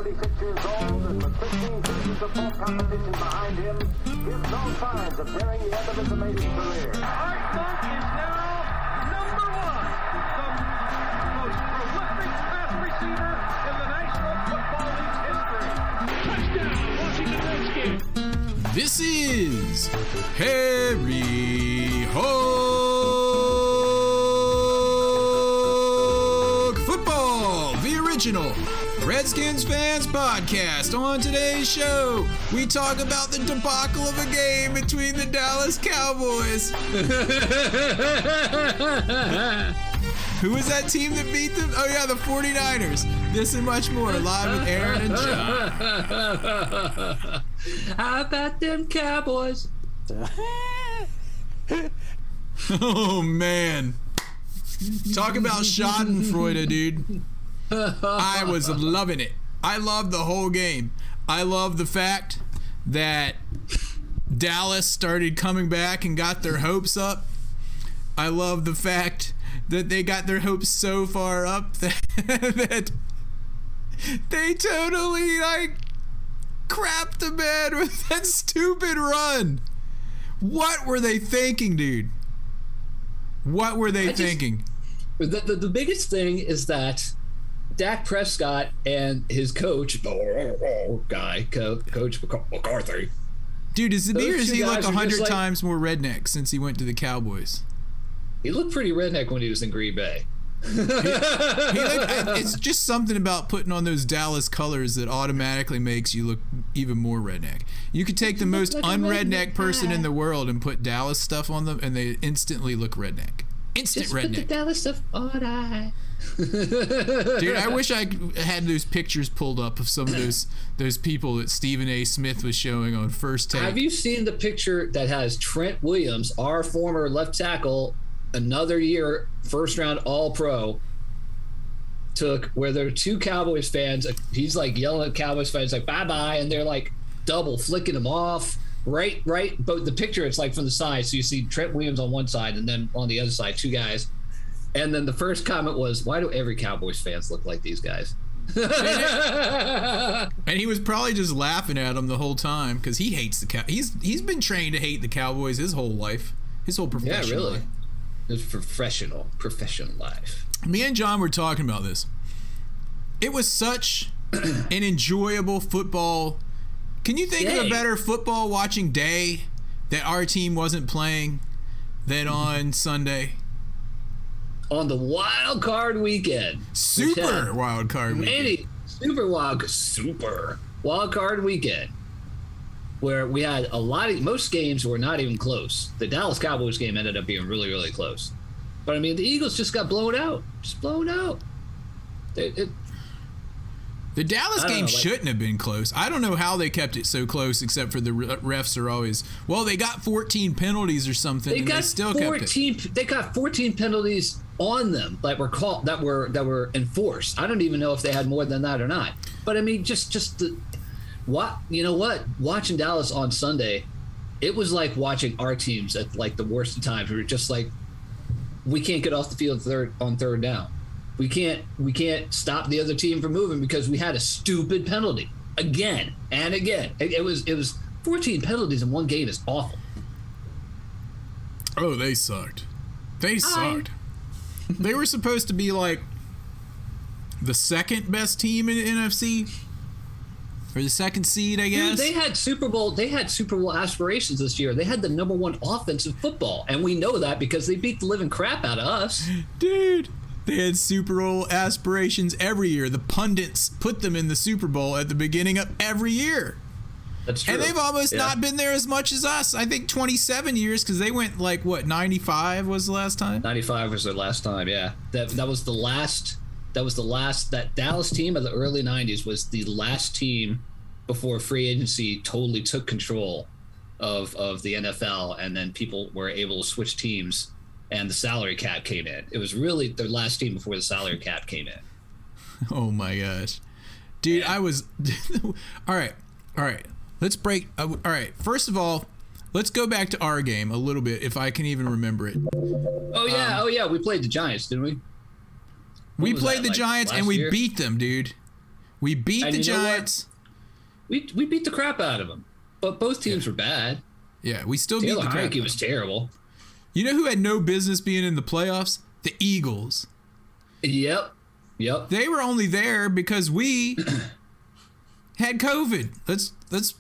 36 years old and with 15 seasons of full competition behind him, gives no signs of nearing the end of his amazing career. Art Monk is now number one, the most prolific pass receiver in the National Football League's history. Touchdown, Washington Redskins. This is Harry Hog Football, the original Redskins Fans podcast. On today's show, we talk about the debacle of a game between the Dallas Cowboys. Who was that team that beat them? Oh yeah, the 49ers. This and much more, live with Aaron and John. How about them Cowboys? Oh man, talk about Schadenfreude, dude. I was loving it. I loved the whole game. I love the fact that Dallas started coming back and got their hopes up. I love the fact that they got their hopes so far up that they totally crapped the bed with that stupid run. What were they thinking, dude? What were they thinking? The biggest thing is that Dak Prescott and his coach, Coach McCarthy. Dude, does he look 100 like, times more redneck since he went to the Cowboys? He looked pretty redneck when he was in Green Bay. It's just something about putting on those Dallas colors that automatically makes you look even more redneck. You could take the most unredneck person in the world and put Dallas stuff on them, and they instantly look redneck. Instant just redneck. Put the Dallas stuff on I. Dude, I wish I had those pictures pulled up of some of those people that Stephen A. Smith was showing on First Take. Have you seen the picture that has Trent Williams, our former left tackle, another year first round All-Pro, took, where there are two Cowboys fans? He's like yelling at Cowboys fans like bye-bye, and they're like double flicking him off. Right, but the picture, it's like from the side, so you see Trent Williams on one side and then on the other side two guys. And then the first comment was, why do every Cowboys fans look like these guys? And he was probably just laughing at them the whole time because he hates the Cowboys. He's been trained to hate the Cowboys his whole life, his whole professional Yeah, really. life. His professional life. Me and John were talking about this. It was such an enjoyable football. Can you think of a better football watching day that our team wasn't playing than on Sunday? On the wild card weekend. Super wild card weekend. Super wild card weekend. Where we had most games were not even close. The Dallas Cowboys game ended up being really, really close. But I mean, the Eagles just got blown out. The Dallas game shouldn't have been close. I don't know how they kept it so close, except for the refs are always, well, they got 14 penalties or something, they still kept it. They got 14 penalties on them that were enforced. I don't even know if they had more than that or not. But I mean, watching Dallas on Sunday, it was like watching our teams at like the worst of times. We were just like, we can't get off the field on third down. We can't stop the other team from moving because we had a stupid penalty again and again. It was 14 penalties in one game is awful. Oh, they sucked. They were supposed to be like the second best team in the NFC. Or the second seed, I guess. Dude, they had Super Bowl aspirations this year. They had the number one offense in football, and we know that because they beat the living crap out of us. Dude, they had Super Bowl aspirations every year. The pundits put them in the Super Bowl at the beginning of every year. That's true. And they've almost not been there as much as us. I think 27 years, because they went like, what, 95 was the last time? 95 was their last time, yeah. That was the last. That Dallas team of the early 90s was the last team before free agency totally took control of the NFL, and then people were able to switch teams and the salary cap came in. It was really their last team before the salary cap came in. Oh my gosh. Dude, I was all right. Let's break. All right. First of all, let's go back to our game a little bit, if I can even remember it. Oh yeah. We played the Giants, didn't we? We played the Giants and we beat them, dude. We beat And the you know what? Giants. We beat the crap out of them, but both teams were bad. Yeah, we still beat Taylor the crap. Heineke was terrible. You know who had no business being in the playoffs? The Eagles. Yep. They were only there because we had COVID. It's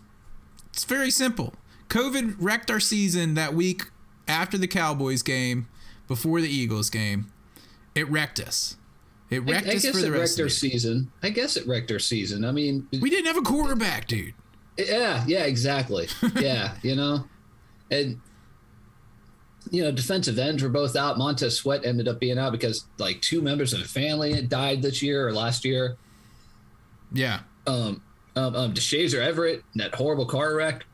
very simple. COVID wrecked our season that week after the Cowboys game, before the Eagles game. It wrecked us. It wrecked us for the rest of the season. I guess it wrecked our season. I mean, we didn't have a quarterback, dude. Yeah, exactly. Yeah, and defensive ends were both out. Montez Sweat ended up being out because like 2 members of the family died this year or last year. Yeah. DeShazer Everett, that horrible car wreck.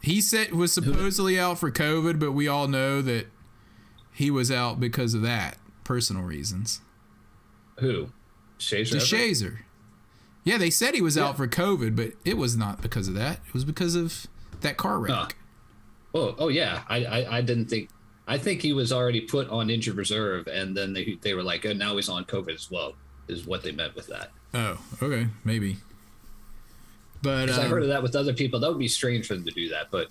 He was supposedly out for COVID, but we all know that he was out because of that, personal reasons. Who? DeShazer. Yeah, they said he was out for COVID, but it was not because of that. It was because of that car wreck. Oh yeah. I didn't think. I think he was already put on injured reserve, and then they were like, oh, now he's on COVID as well, is what they meant with that. Oh, okay, maybe. But I heard of that with other people. That would be strange for them to do that, but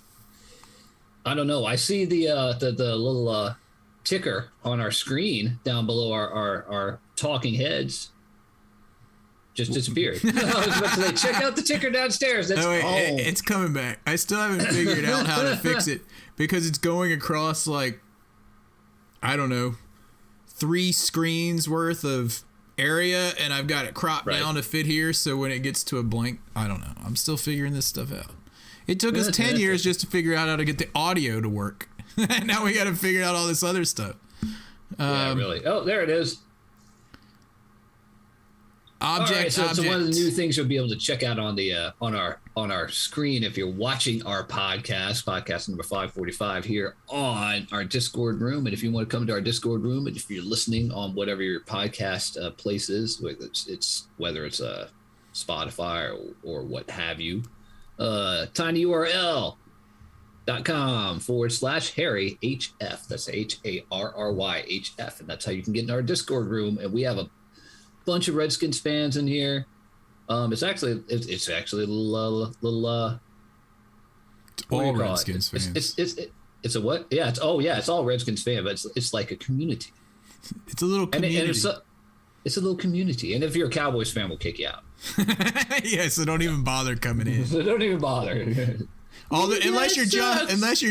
I don't know. I see the little ticker on our screen down below our talking heads just disappeared. I was about to say, check out the ticker downstairs. That's it's coming back. I still haven't figured out how to fix it because it's going across like, I don't know, 3 screens worth of area, and I've got it cropped down to fit here, so when it gets to a blank, I don't know. I'm still figuring this stuff out. It took us 10 years just to figure out how to get the audio to work. Now we got to figure out all this other stuff. Yeah, really. Oh, there it is. Object. So one of the new things you'll be able to check out on the on our screen if you're watching our podcast number 545 here on our Discord room. And if you want to come to our Discord room, and if you're listening on whatever your podcast place is, whether it's Spotify or what have you, tinyurl.com/Harry HF. That's HARRYHF, and that's how you can get in our Discord room. And we have a bunch of Redskins fans in here. It's actually a little all Redskins fans. It's a what? Yeah, it's all Redskins fan, but it's like a community. It's a little community. And it's a little community. And if you're a Cowboys fan, we'll kick you out. Yeah, so don't even bother coming in. So don't even bother. Unless you're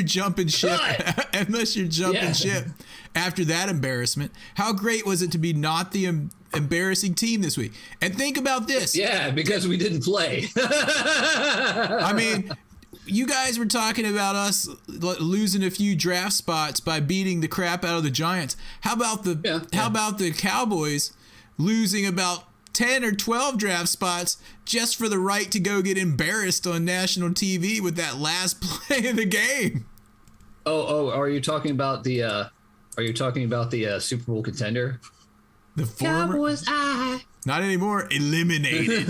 jumping ship, ship after that embarrassment. How great was it to be not the embarrassing team this week? And think about this. Yeah, because we didn't play. I mean, you guys were talking about us losing a few draft spots by beating the crap out of the Giants. How about the Cowboys losing about 10 or 12 draft spots just for the right to go get embarrassed on national TV with that last play of the game? Oh, are you talking about the Super Bowl contender? The former Cowboys, not anymore. Eliminated.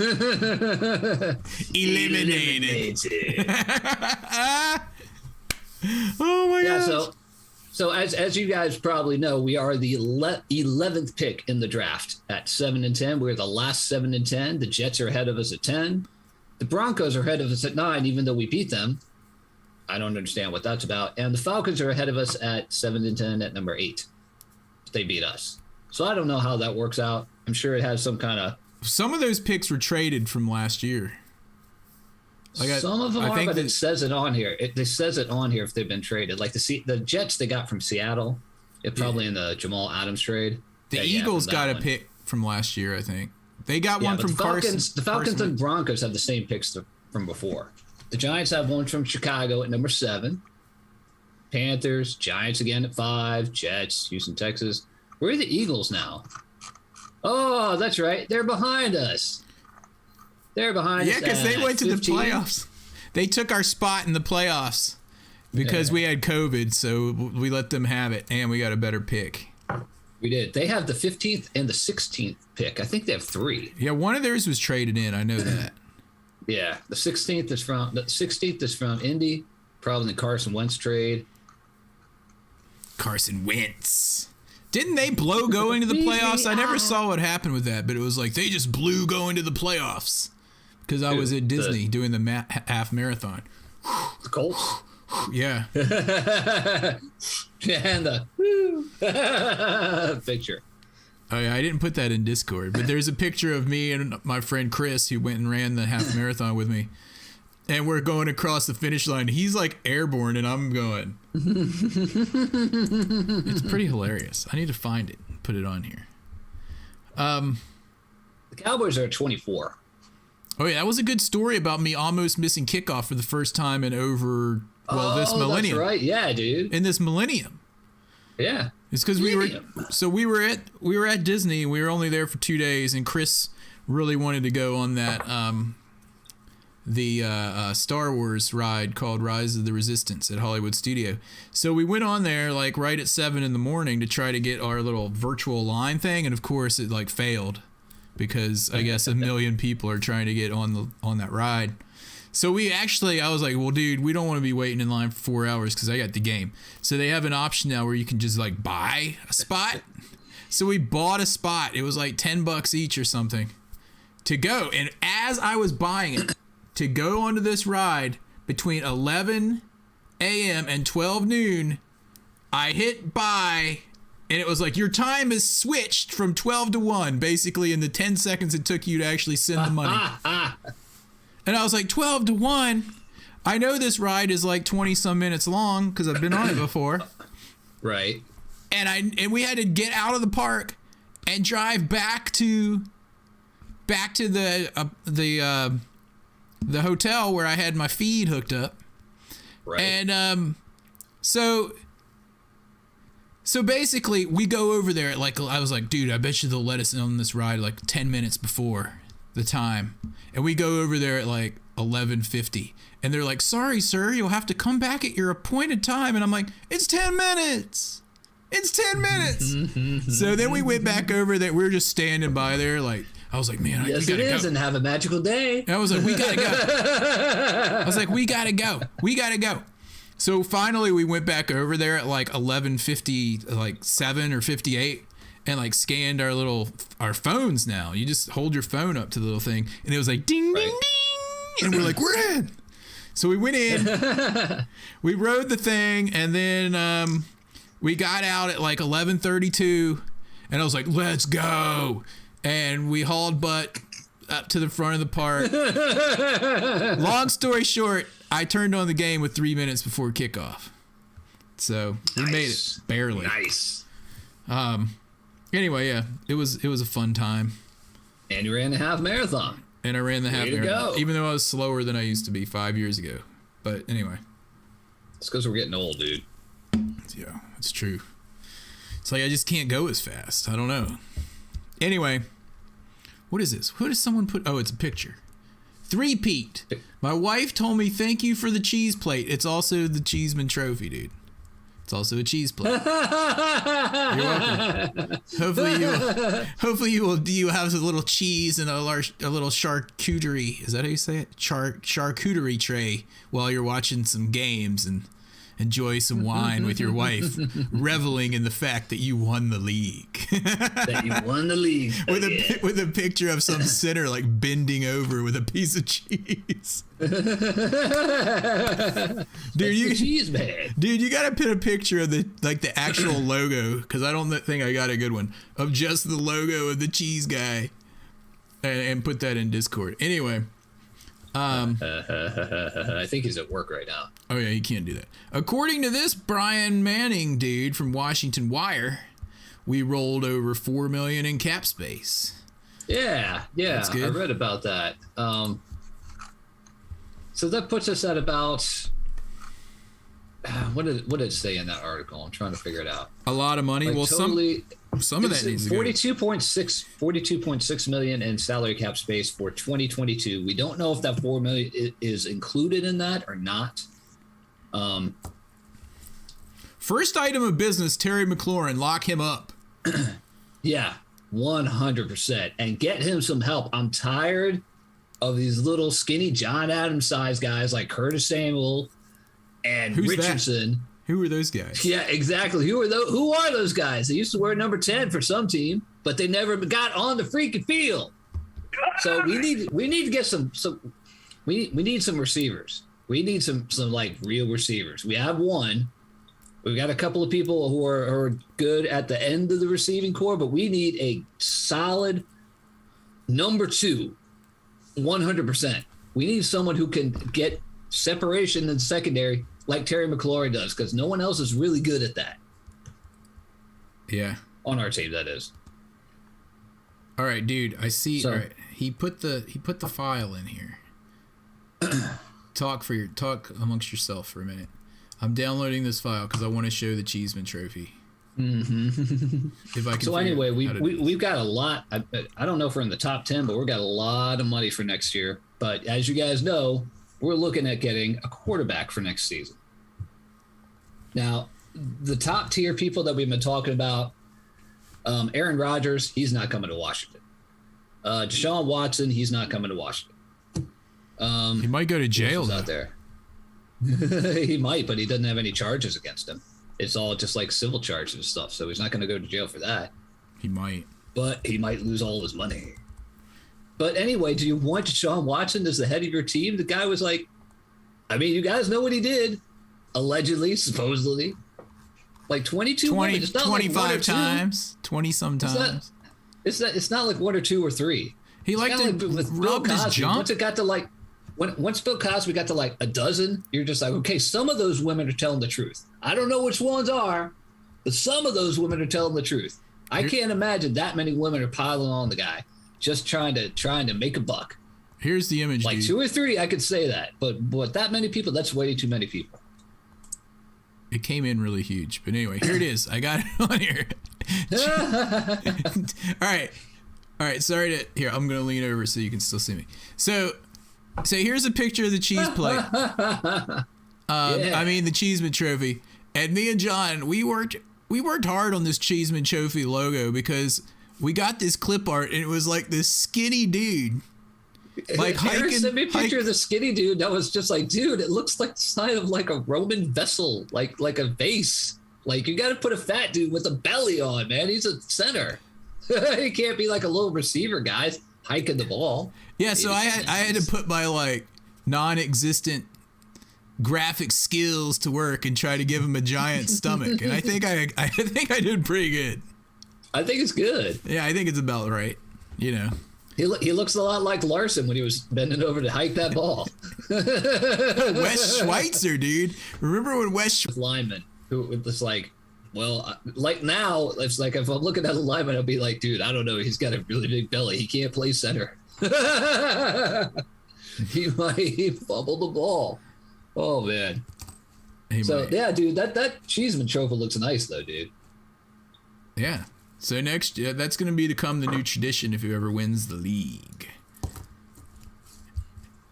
Oh my god. So as you guys probably know, we are the 11th pick in the draft at 7 and 10. We're the last 7 and 10. The Jets are ahead of us at 10. The Broncos are ahead of us at 9, even though we beat them. I don't understand what that's about. And the Falcons are ahead of us at 7 and 10 at number 8. They beat us. So I don't know how that works out. I'm sure it has some kind of... Some of those picks were traded from last year. Some of them are, but it says it on here. It says it on here if they've been traded. Like the Jets they got from Seattle. Probably in the Jamal Adams trade. The Eagles got a pick from last year, I think. They got one from Carson. The Falcons and Broncos have the same picks from before. The Giants have one from Chicago at number 7. Panthers, Giants again at 5. Jets, Houston, Texas. Where are the Eagles now? Oh, that's right. They're behind us. Yeah, because they went to 15. The playoffs. They took our spot in the playoffs because we had COVID, so we let them have it, and we got a better pick. We did. They have the 15th and the 16th pick. I think they have 3. Yeah, one of theirs was traded in. I know that. Yeah, the 16th is from Indy, probably the Carson Wentz trade. Carson Wentz. Didn't they blow going to the playoffs? I never saw what happened with that, but it was like they just blew going to the playoffs because I was at Disney doing the half marathon. The Colts. Yeah. And the picture. Oh, yeah, I didn't put that in Discord, but there's a picture of me and my friend Chris who went and ran the half marathon with me. And we're going across the finish line. He's like airborne, and I'm going. It's pretty hilarious. I need to find it and put it on here. The Cowboys are 24. Oh, yeah, that was a good story about me almost missing kickoff for the first time in over, this millennium. That's right. Yeah, dude. In this millennium. Yeah. It's because we were at Disney. We were only there for 2 days, and Chris really wanted to go on that the Star Wars ride called Rise of the Resistance at Hollywood Studio. So we went on there like right at 7 a.m. to try to get our little virtual line thing, and of course it like failed because I guess 1 million people are trying to get on that ride. So I was like, well, dude, we don't want to be waiting in line for 4 hours because I got the game. So they have an option now where you can just like buy a spot. So we bought a spot. It was like $10 each or something to go. And as I was buying it to go onto this ride between 11 a.m. and 12 noon, I hit buy. And it was like, your time is switched from 12 to 1, basically in the 10 seconds it took you to actually send the money. And I was like, 12 to 1? I know this ride is like 20 some minutes long because I've been on it before. Right. And we had to get out of the park and drive back to the hotel where I had my feed hooked up. Right. And so basically we go over there at like, I was like, dude, I bet you they'll let us in on this ride like 10 minutes before the time. And we go over there at like 11:50 and they're like, sorry, sir, you'll have to come back at your appointed time. And I'm like, it's 10 minutes. It's 10 minutes. So then we went back over there. We were just standing by there. Like, I was like, man, yes, we gotta it is, go. and have a magical day. And I was like, we gotta go. I was like, we gotta go. We gotta go. So finally we went back over there at like 11:50, like 7 or 58. And like scanned our phones now. You just hold your phone up to the little thing and it was like ding, ding, ding. And we're like, we're in. So we went in, we rode the thing, and then we got out at like 11:32 and I was like, let's go. And we hauled butt up to the front of the park. Long story short, I turned on the game with 3 minutes before kickoff. So we made it barely. Nice. Anyway, yeah, it was a fun time. And you ran the half marathon. And I ran the half marathon, go. even though I was slower than I used to be 5 years ago. But anyway. It's because we're getting old, dude. Yeah, it's true. It's like I just can't go as fast. I don't know. Anyway, what is this? What does someone put? Oh, it's a picture. Three-peat. My wife told me thank you for the cheese plate. It's also the Cheeseman Trophy, dude. It's also a cheese plate. You're welcome. Hopefully you have a little cheese and a little charcuterie. Is that how you say it? Charcuterie tray while you're watching some games and enjoy some wine with your wife, reveling in the fact that you won the league. That you won the league. with a picture of some sinner like bending over with a piece of cheese. Dude, you gotta put a picture of the actual logo, because I don't think I got a good one of just the logo of the cheese guy, and put that in Discord. Anyway. I think he's at work right now. Oh yeah, he can't do that. According to this Brian Manning dude from Washington Wire, we rolled over $4 million in cap space. Yeah, That's good. I read about that. So that puts us at about what did it say in that article? I'm trying to figure it out. A lot of money. Like, well, totally, some of that needs to go. 42.6 million in salary cap space for 2022. We don't know if that 4 million is included in that or not. First item of business, Terry McLaurin, lock him up. Yeah, 100%, and get him some help. I'm tired of these little skinny John Adams size guys like Curtis Samuel and Who's Richardson. That? Who are those guys? Yeah, exactly. Who are those guys? They used to wear number 10 for some team, but they never got on the freaking field. So we need to get some we need some receivers. We need some like real receivers. We have one. We've got a couple of people who are good at the end of the receiving core, but we need a solid number 2, 100%. We need someone who can get separation in secondary like Terry McLaurin does, because no one else is really good at that. Yeah. On our team, that is. All right, dude. I see. So, all right. He put the file in here. Talk amongst yourself for a minute. I'm downloading this file because I want to show the Cheeseman Trophy. Mm-hmm. If I can. So anyway, we've got a lot. I don't know if we're in the top 10, but we've got a lot of money for next year. But as you guys know, we're looking at getting a quarterback for next season. Now, the top tier people that we've been talking about, Aaron Rodgers, he's not coming to Washington. Deshaun Watson, he's not coming to Washington. He might go to jail out there. He might, but he doesn't have any charges against him. It's all just like civil charges and stuff, so he's not going to go to jail for that. He might. But he might lose all his money. But anyway, do you want Deshaun Watson as the head of your team? The guy was like, I mean, you guys know what he did. Allegedly, supposedly. Like 22 women. It's not 25 like times. 20 sometimes. It's not like 1 or 2 or 3. He liked to rub his junk. Once it got to like, once Bill Cosby got to like a dozen, you're just like, okay, some of those women are telling the truth. I don't know which ones are, but some of those women are telling the truth. I can't imagine that many women are piling on the guy, just trying to make a buck. Here's the image. Like dude. 2 or 3, I could say that, but that many people, that's way too many people. It came in really huge, but anyway, here it is. I got it on here. All right. Sorry to here. I'm gonna lean over so you can still see me. So here's a picture of the cheese plate. I mean the Cheeseman Trophy. And me and John, we worked hard on this Cheeseman Trophy logo because we got this clip art and it was like this skinny dude. Like Harris sent me a picture of the skinny dude that was just like, dude, it looks like the side of like a Roman vessel, like a vase. Like you got to put a fat dude with a belly on, man. He's a center. He can't be like a little receiver guy hiking the ball. Yeah, so I had to put my like non-existent graphic skills to work and try to give him a giant stomach, and I think I did pretty good. I think it's good. Yeah, I think it's about right. You know. He looks a lot like Larson when he was bending over to hike that ball. Wes Schweitzer, dude. Remember when Wes lineman who was like, well, like now it's like if I'm looking at a lineman, I'll be like, dude, I don't know. He's got a really big belly. He can't play center. He fumbled the ball. Oh man. Yeah, dude, that Cheeseman Trophy looks nice though, dude. Yeah. So next year, that's going to become the new tradition if whoever wins the league.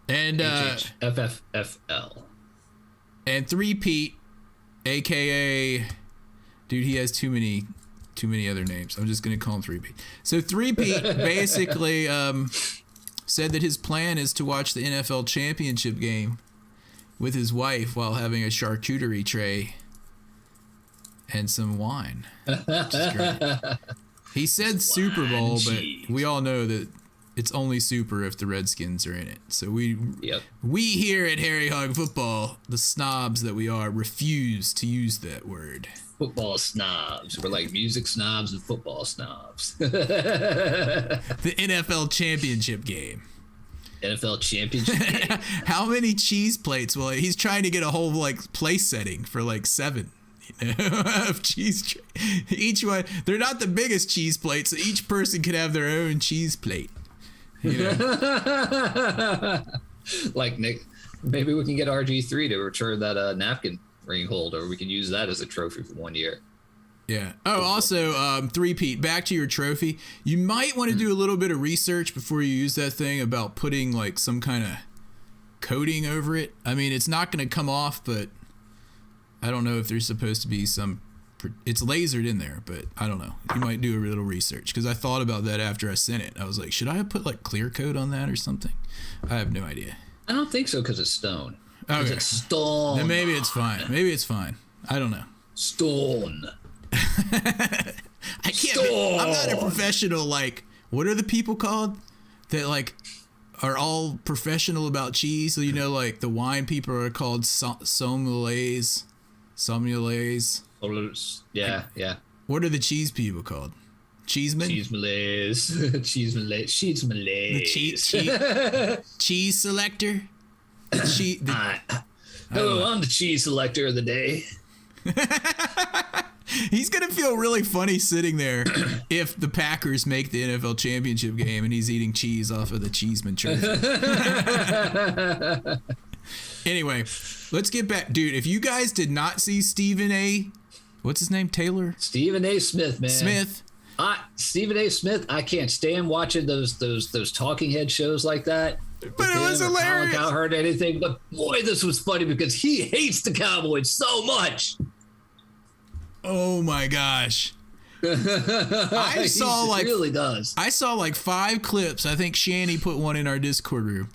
And HHFFL. And 3-Pete, a.k.a. Dude, he has too many other names. I'm just going to call him 3-Pete. So 3-Pete basically said that his plan is to watch the NFL championship game with his wife while having a charcuterie tray and some wine, which is great. He said Super Bowl, but we all know that it's only super if the Redskins are in it. So we here at Harry Hog Football, the snobs that we are, refuse to use that word. Football snobs. We're like music snobs and football snobs. The NFL championship game. NFL championship game. How many cheese plates? Well, he's trying to get a whole like place setting for like 7. Of cheese each one. They're not the biggest cheese plates, so each person can have their own cheese plate, you know? Like Nick, maybe we can get RG3 to return that napkin ring holder, or we can use that as a trophy for 1 year. Yeah. Oh, also 3-Pete, back to your trophy, you might want to do a little bit of research before you use that thing about putting like some kind of coating over it. I mean, it's not going to come off, but I don't know if there's supposed to be some, it's lasered in there, but I don't know. You might do a little research, because I thought about that after I sent it. I was like, should I have put like clear coat on that or something? I have no idea. I don't think so, because it's stone. Okay. It's stone. Then maybe it's fine. Maybe it's fine. I don't know. Stone. I can't. I'm not a professional. Like, what are the people called that like are all professional about cheese? So like the wine people are called sommeliers. Yeah. What are the cheese people called? Cheeseman? Cheeseman. The cheese selector? Hello, I'm the cheese selector of the day. He's going to feel really funny sitting there if the Packers make the NFL championship game and he's eating cheese off of the Cheeseman Trophy. Anyway, let's get back. Dude, if you guys did not see Stephen A. What's his name? Taylor? Stephen A. Smith, man. Stephen A. Smith, I can't stand watching those talking head shows like that. But it was hilarious. I heard anything, but boy, this was funny because he hates the Cowboys so much. Oh my gosh. I saw really does. I saw like 5 clips. I think Shanny put one in our Discord room.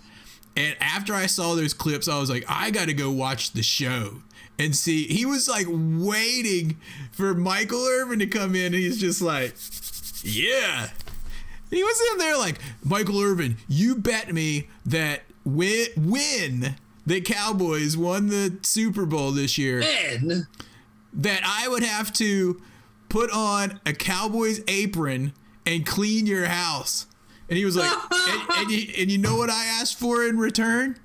And after I saw those clips, I was like, I got to go watch the show and see. He was like waiting for Michael Irvin to come in, and he's just like, yeah. He was in there like, Michael Irvin, you bet me that when the Cowboys won the Super Bowl this year, that I would have to put on a Cowboys apron and clean your house. And he was like, and you know what I asked for in return?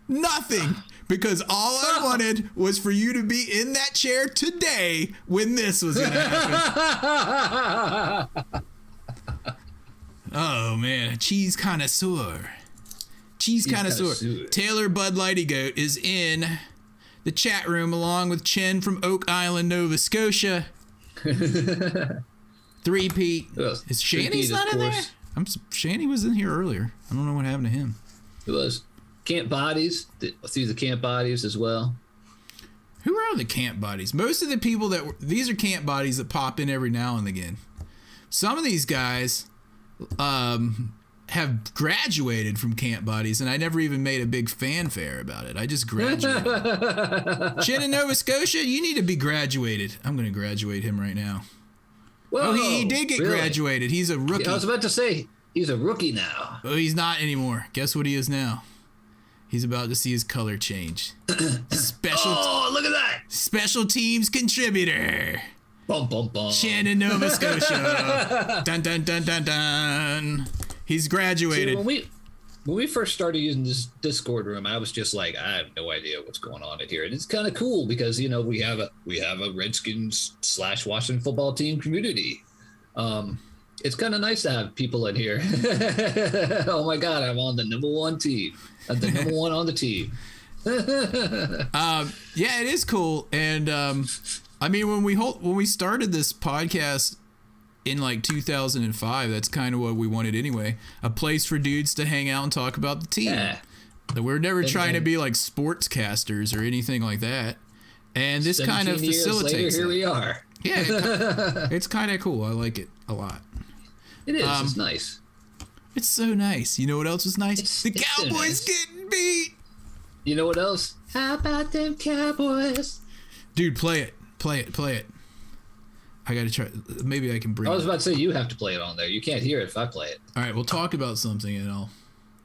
Nothing. Because all I wanted was for you to be in that chair today when this was going to happen. Oh, man. Cheese connoisseur. Taylor Bud Lighty Goat is in the chat room along with Chen from Oak Island, Nova Scotia. Three-peat. Is Shanny's not in there? Shanny was in here earlier. I don't know what happened to him. It was Camp Bodies. Through the Camp Bodies as well. Who are the Camp Bodies? Most of the people these are Camp Bodies that pop in every now and again. Some of these guys have graduated from Camp Bodies, and I never even made a big fanfare about it. I just graduated. Chen in Nova Scotia, you need to be graduated. I'm going to graduate him right now. Whoa, he did get graduated. He's a rookie. I was about to say, he's a rookie now. Oh, he's not anymore. Guess what he is now? He's about to see his color change. Oh, look at that! Special teams contributor. Bum, bum, bum. Chen in Nova Scotia. Dun, dun, dun, dun, dun. He's graduated. See, when we first started using this Discord room, I was just like, I have no idea what's going on in here. And it's kind of cool because, we have a Redskins / Washington football team community. It's kind of nice to have people in here. Oh my God, I'm on the #1 team. I'm the #1 on the team. Yeah, it is cool. And I mean, when we started this podcast in like 2005, that's kind of what we wanted anyway. A place for dudes to hang out and talk about the team. Yeah. We're never trying to be like sportscasters or anything like that. And this kind of facilitates later, here we are. Yeah, it's kind of cool. I like it a lot. It is. It's nice. It's so nice. You know what else was nice? The Cowboys getting beat. You know what else? How about them Cowboys? Dude, play it. I got to try. Maybe I can bring it. I was about to say, you have to play it on there. You can't hear it if I play it. All right, we'll talk about something and I'll.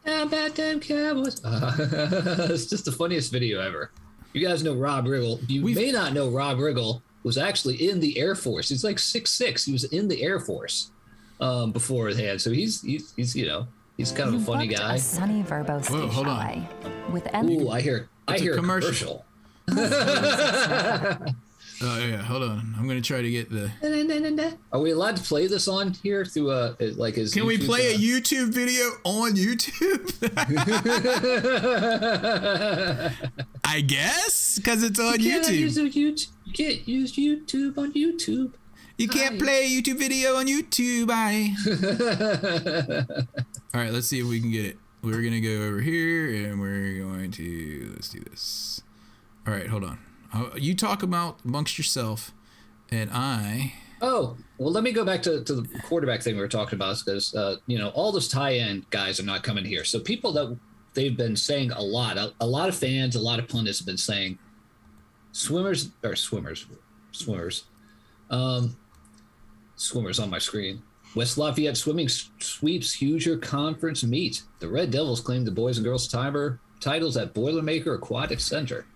How about them Cowboys? It's just the funniest video ever. You guys know Rob Riggle. You may not know Rob Riggle was actually in the Air Force. He's like 6'6". He was in the Air Force beforehand. So he's kind of a funny guy. A sunny verbose Whoa, hold on. chalet with Ooh, I hear a commercial. Oh yeah, hold on. I'm gonna try to get the. Are we allowed to play this on here through his? Can we play a YouTube video on YouTube? I guess because it's on YouTube. You can't use YouTube on YouTube. You can't play a YouTube video on YouTube. All right, let's see if we can get it. We're gonna go over here and let's do this. All right, hold on. You talk amongst yourself, and I. Oh, well, let me go back to the quarterback thing we were talking about, because all those tie-end guys are not coming here. So people that they've been saying a lot of fans, a lot of pundits have been saying, Swimmers on my screen. West Lafayette Swimming sweeps Hoosier Conference meet. The Red Devils claim the boys and girls titles at Boilermaker Aquatic Center.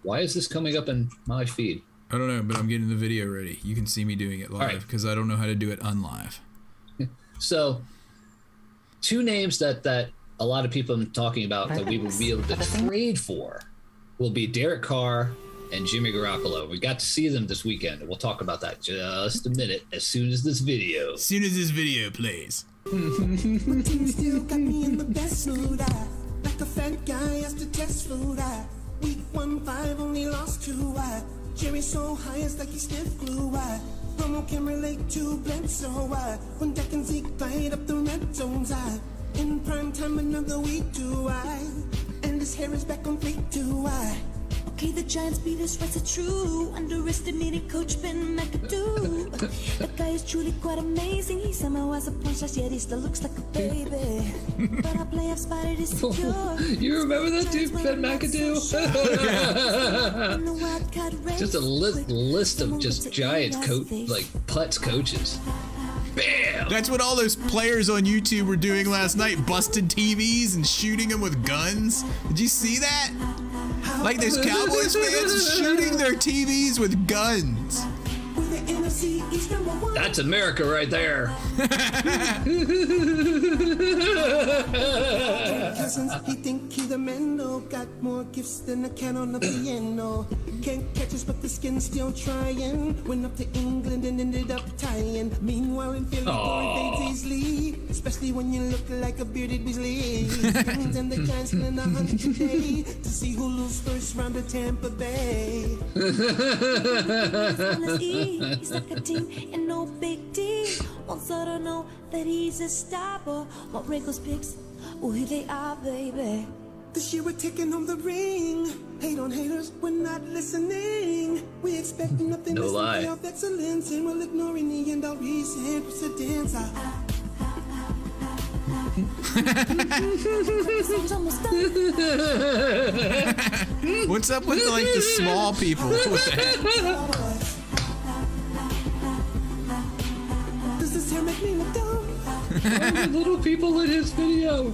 Why is this coming up in my feed? I don't know, but I'm getting the video ready. You can see me doing it live because I don't know how to do it unlive. So, two names that a lot of people are talking about that we will be able to trade for will be Derek Carr and Jimmy Garoppolo. We got to see them this weekend, and we'll talk about that just a minute as soon as this video plays. Still got me in the best mood. Like a fat guy has to test food. Week 1-5 only lost 2. Jerry so high it's like he sniffed glue. Romo can relate to Bledsoe. When Dak and Zeke light up the red zones. In prime time another week too. And his hair is back on fleek too. Okay, the Giants beat us, right? So true. Underestimated Coach Ben McAdoo. That guy is truly quite amazing. He somehow has a punch, yet he still looks like a baby. But our playoff spot it is secure. You remember that dude, Ben McAdoo? Just a list of just Giants Putz coaches. Bam! That's what all those players on YouTube were doing last night, busted TVs and shooting them with guns. Did you see that? Like those Cowboys fans shooting their TVs with guns. That's America right there. Cousins, he think he the man, no. Got more gifts than a cat on the piano. Can't catch us, but the skin's still trying. Went up to England and ended up tying. Meanwhile in Philly, going fades easily. Especially when you look like a bearded Weasley. Skins and the Giants spend 100 today to see who lose first round of Tampa Bay. He's like a team and no big deal. Wants her to know that he's a star, but what wrinkles picks, who they are, baby. This year we're taking home the ring. Hate on haters, we're not listening. We expect nothing No less lie. than playoff excellence, and we're ignoring the end of recent precedents. It's almost done. What's up with like the small people? What the heck? Does this hair make me look dumb? Little people in his video.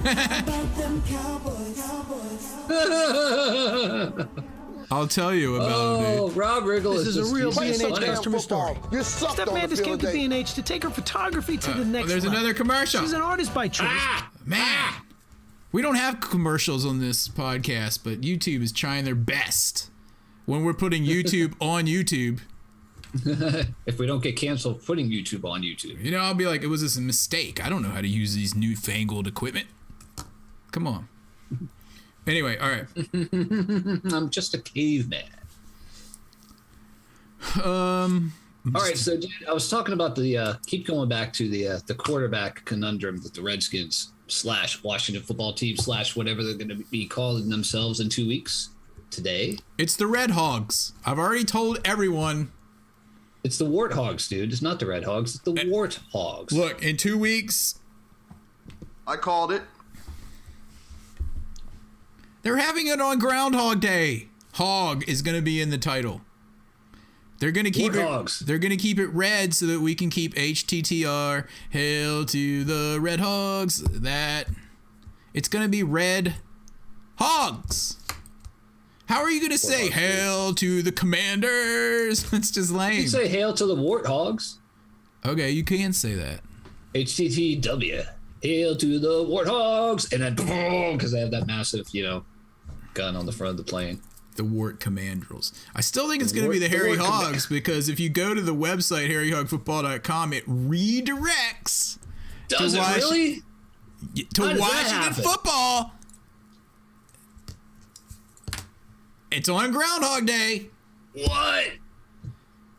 About them Cowboys. I'll tell you about it, Oh, dude. Rob Riggle This is a real he's B&H funny. customer story. You sucked Steph on the Mandis field came to today. B&H to take her photography to the next There's level. another commercial. She's an artist by choice. Man, we don't have commercials on this podcast, but YouTube is trying their best. When we're putting YouTube on YouTube, If we don't get canceled putting YouTube on YouTube. you know, I'll be like, it was just a mistake. I don't know how to use these newfangled equipment. Come on. Anyway, all right. I'm just a caveman. All right, so dude, I was talking about the keep going back to the quarterback conundrum that the Redskins / Washington football team / whatever they're going to be calling themselves in 2 weeks today. It's the Red Hogs. I've already told everyone. It's the Warthogs, dude. It's not the Red Hogs. It's the Warthogs. Look, in 2 weeks, I called it. they're having it on Groundhog Day. Hog is going to be in the title. They're going to keep Warthogs. it. They're going to keep it red so that we can keep HTTR. Hail to the Red Hogs. That it's going to be Red Hogs. How are you going to say hail to the Commanders? That's just lame. You say hail to the Warthogs. Okay, you can say that. HTTW. Hail to the Warthogs. And then boom, because they have that massive, gun on the front of the plane. The Wart Commandrels. I still think it's going to be the Harry Hogs because if you go to the website harryhogfootball.com, it redirects Does it really? to How does that Washington happen? football. It's on Groundhog Day. What?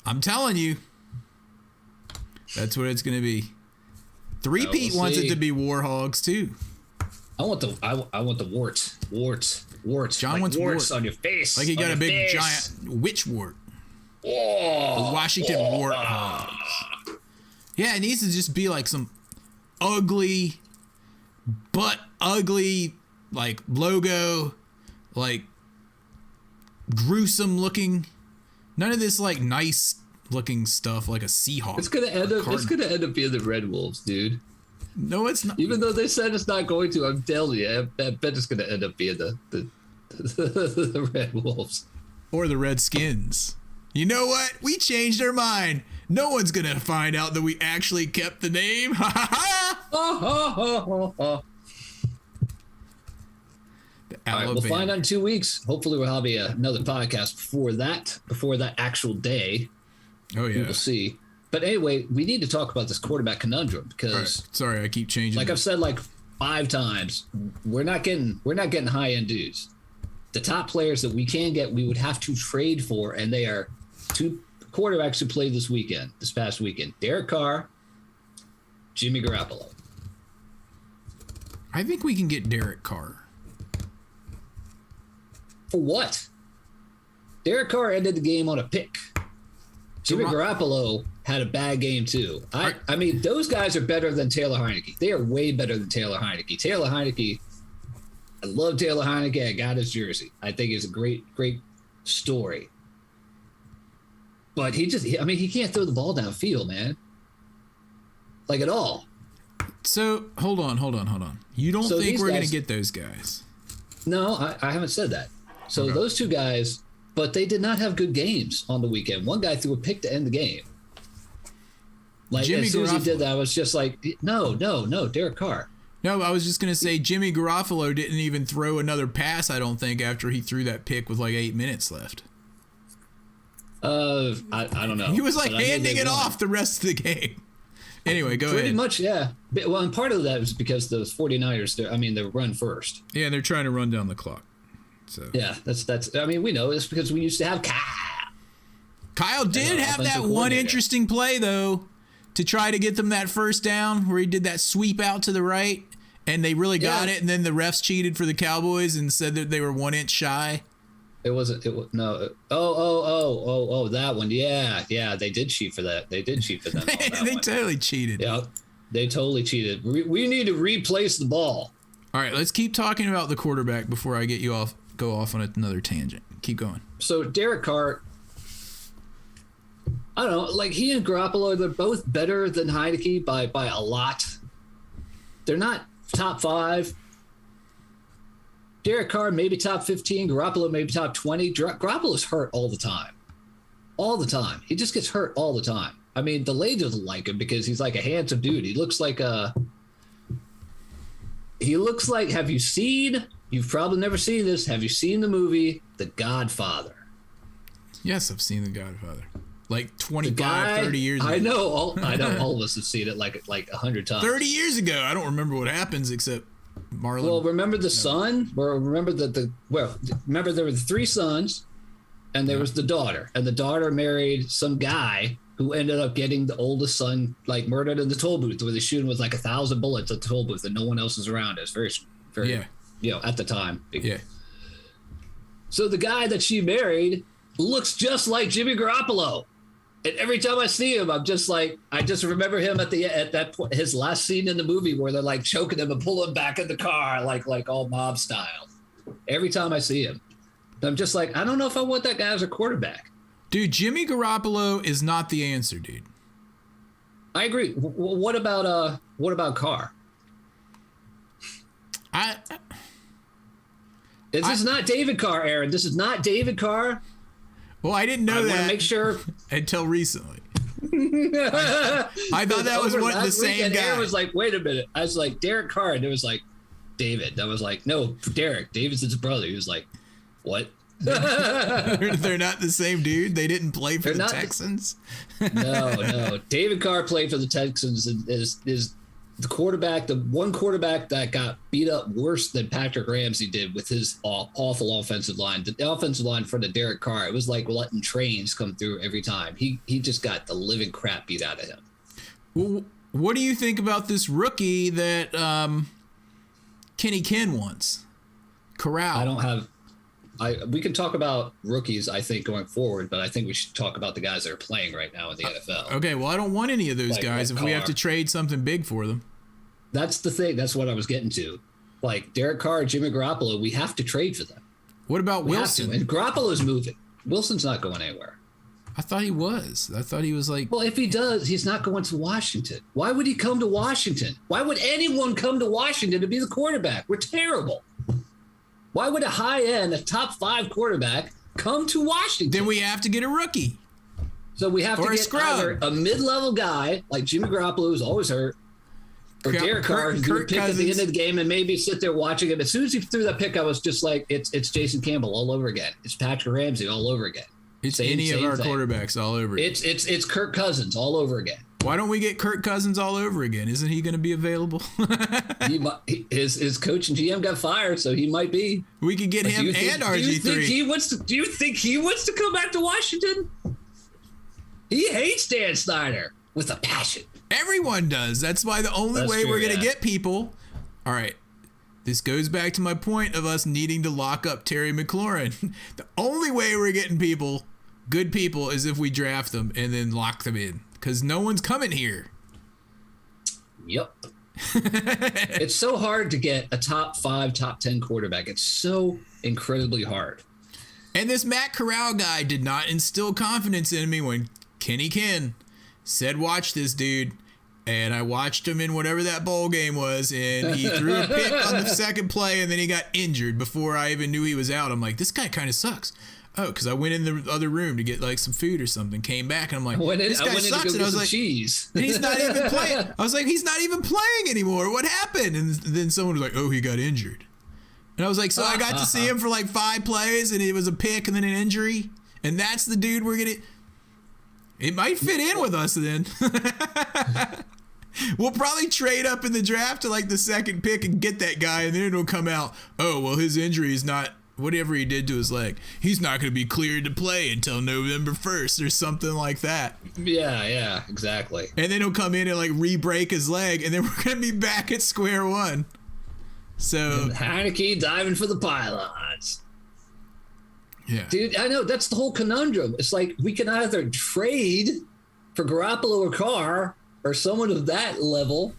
I'm telling you. That's what it's going to be. Three Pete we'll wants see. it to be Warhogs too. I want the warts. John like wants warts wart. on your face. Like he on got a your big face. giant witch wart. Whoa. The Washington Warthogs. Yeah, it needs to just be like some ugly, like logo, like gruesome looking. None of this like nice looking stuff like a Seahawk. It's gonna end up being the Red Wolves, dude. No, it's not. Even though they said it's not going to, I'm telling you, I bet it's gonna end up being the Red Wolves. Or the Redskins. You know what? We changed our mind. No one's gonna find out that we actually kept the name. Ha ha ha! All right, we'll find out in 2 weeks. Hopefully, we'll have another podcast before that actual day. Oh yeah, we will see. But anyway, we need to talk about this quarterback conundrum because, right. Sorry, I keep changing. Like I've said like 5 times, we're not getting high end dudes. The top players that we can get, we would have to trade for, and they are 2 quarterbacks who played this past weekend: Derek Carr, Jimmy Garoppolo. I think we can get Derek Carr. For what? Derek Carr ended the game on a pick. Jimmy Garoppolo had a bad game too. I mean, those guys are better than Taylor Heineke. They are way better than Taylor Heineke. Taylor Heineke, I love Taylor Heineke. I got his jersey. I think it's a great story. But he can't throw the ball downfield, man. Like at all. So hold on. You don't think we're going to get those guys? No, I haven't said that. So those 2 guys, but they did not have good games on the weekend. One guy threw a pick to end the game. Like Jimmy as soon as he Garoppolo. did that, I was just like, no, Derek Carr. No, I was just going to say Jimmy Garoppolo didn't even throw another pass, I don't think, after he threw that pick with like 8 minutes left. I don't know. He was like handing it off the rest of the game. Anyway, go ahead. Pretty much, yeah. Well, and part of that was because the 49ers, they run first. Yeah, they're trying to run down the clock. So yeah, that's. I mean, we know it's because we used to have Kyle. Kyle did have that one interesting play though, to try to get them that first down where he did that sweep out to the right, and they really got it, and then the refs cheated for the Cowboys and said that they were 1 inch shy. It wasn't. It was no. Oh, that one. Yeah. They did cheat for that. They did cheat for them. They totally cheated. Yeah, they totally cheated. We need to replace the ball. All right, let's keep talking about the quarterback before I go off on another tangent. Keep going. So Derek Carr, I don't know, like he and Garoppolo, they're both better than Heineke by a lot. They're not top 5. Derek Carr maybe top 15. Garoppolo maybe top 20. Garoppolo's hurt all the time. All the time. He just gets hurt all the time. I mean, the lady doesn't like him because he's like a handsome dude. He looks like you've probably never seen this. Have you seen the movie The Godfather? Yes, I've seen The Godfather. Like 25, 30 years ago. I know all of us have seen it like 100 times. 30 years ago. I don't remember what happens except Marlon. Well, remember the son? Or remember remember there were the 3 sons and there was the daughter. And the daughter married some guy who ended up getting the oldest son like murdered in the toll booth where they shoot him with like 1,000 bullets at the toll booth and no one else is around. It's very, very, at the time. Yeah. So the guy that she married looks just like Jimmy Garoppolo. And every time I see him, I'm just like, I just remember him at that point, his last scene in the movie where they're like choking him and pulling him back in the car, like all mob style. Every time I see him, I'm just like, I don't know if I want that guy as a quarterback. Dude, Jimmy Garoppolo is not the answer, dude. I agree. What about Carr? This is not David Carr, Aaron. This is not David Carr. Well, I didn't know that. I want to make sure. Until recently. I thought that was the same guy. Aaron was like, wait a minute. I was like, Derek Carr. And it was like, David. I was like, no, Derek. David's his brother. He was like, what? They're not the same dude? They didn't play for the Texans? No. David Carr played for the Texans and is the quarterback, the one quarterback that got beat up worse than Patrick Ramsey did with his awful offensive line. The offensive line for the Derek Carr, it was like letting trains come through every time. He just got the living crap beat out of him. Well, what do you think about this rookie that Kenny Ken wants? Corral. We can talk about rookies, I think, going forward, but I think we should talk about the guys that are playing right now in the NFL. Okay, well, I don't want any of those guys if we have to trade something big for them. That's the thing. That's what I was getting to. Like Derek Carr, Jimmy Garoppolo, we have to trade for them. What about We have to. Wilson? And Garoppolo's moving. Wilson's not going anywhere. I thought he was. I thought he was like. Well, if he does, he's not going to Washington. Why would he come to Washington? Why would anyone come to Washington to be the quarterback? We're terrible. Why would a top 5 quarterback come to Washington? Then we have to get a rookie. So we have Or to a get scrub. either a mid-level guy like Jimmy Garoppolo, who's always hurt, or Derek Carr, who's going to pick at the end of the game and maybe sit there watching him. As soon as he threw that pick, I was just like, it's Jason Campbell all over again. It's Patrick Ramsey all over again. It's Same any of our thing. quarterbacks all over again. It's Kirk Cousins all over again. Why don't we get Kirk Cousins all over again? Isn't he going to be available? His coach and GM got fired, so he might be. We could get him and RG3. Do you think he wants to come back to Washington? He hates Dan Snyder with a passion. Everyone does. That's why the only That's way true, we're going to yeah. get people. All right. This goes back to my point of us needing to lock up Terry McLaurin. The only way we're getting people, good people, is if we draft them and then lock them in. Because no one's coming here. Yep. It's so hard to get a top 5, top 10 quarterback. It's so incredibly hard. And this Matt Corral guy did not instill confidence in me when Kenny Ken said, watch this dude. And I watched him in whatever that bowl game was, and he threw a pick on the second play, and then he got injured before I even knew he was out. I'm like, this guy kind of sucks. Oh, because I went in the other room to get like some food or something, came back, and I'm like, this guy sucks. And I was like, cheese. he's not even playing. I was like, he's not even playing anymore. What happened? And then someone was like, oh, he got injured. And I was like, so I got to see him for like 5 plays, and it was a pick and then an injury. And that's the dude we're going to. It might fit in with us then. We'll probably trade up in the draft to like the second pick and get that guy, and then it'll come out, oh, well, his injury is not, whatever he did to his leg, he's not going to be cleared to play until November 1st or something like that. Yeah, exactly. And then he'll come in and like re-break his leg, and then we're going to be back at square one. So Heineke diving for the pylons. Yeah. Dude, I know that's the whole conundrum. It's like we can either trade for Garoppolo or Carr or someone of that level.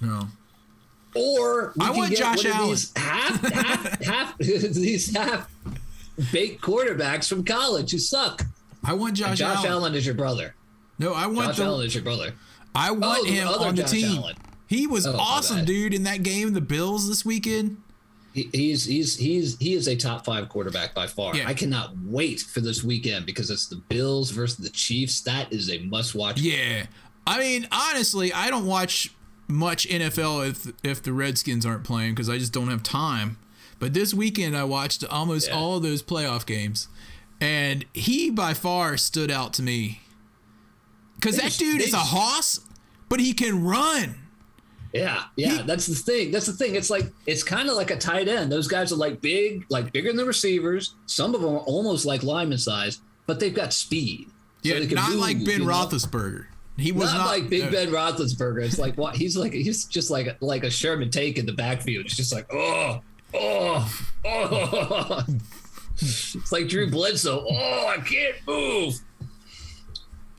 No. Or we I can want get Josh one Allen. Of these half baked quarterbacks from college who suck. I want Josh Allen. Allen is your brother. No, I want Josh Allen is your brother. I want the him other on the Josh team. Allen. He was my awesome, bad. dude, in that game, the Bills this weekend. He is a top 5 quarterback by far. Yeah. I cannot wait for this weekend because it's the Bills versus the Chiefs. That is a must watch. Yeah. I mean, honestly, I don't watch much NFL if the Redskins aren't playing because I just don't have time. But this weekend I watched almost all of those playoff games, and he by far stood out to me because that dude is a hoss, but he can run. Yeah. That's the thing. It's like it's kind of like a tight end. Those guys are like big, like bigger than the receivers. Some of them are almost like lineman size, but they've got speed. So Yeah, they can not move, like Ben you know? Roethlisberger. He was Not like Big Ben Roethlisberger. It's like what he's just like a Sherman take in the backfield. It's just like oh. It's like Drew Bledsoe. Oh, I can't move.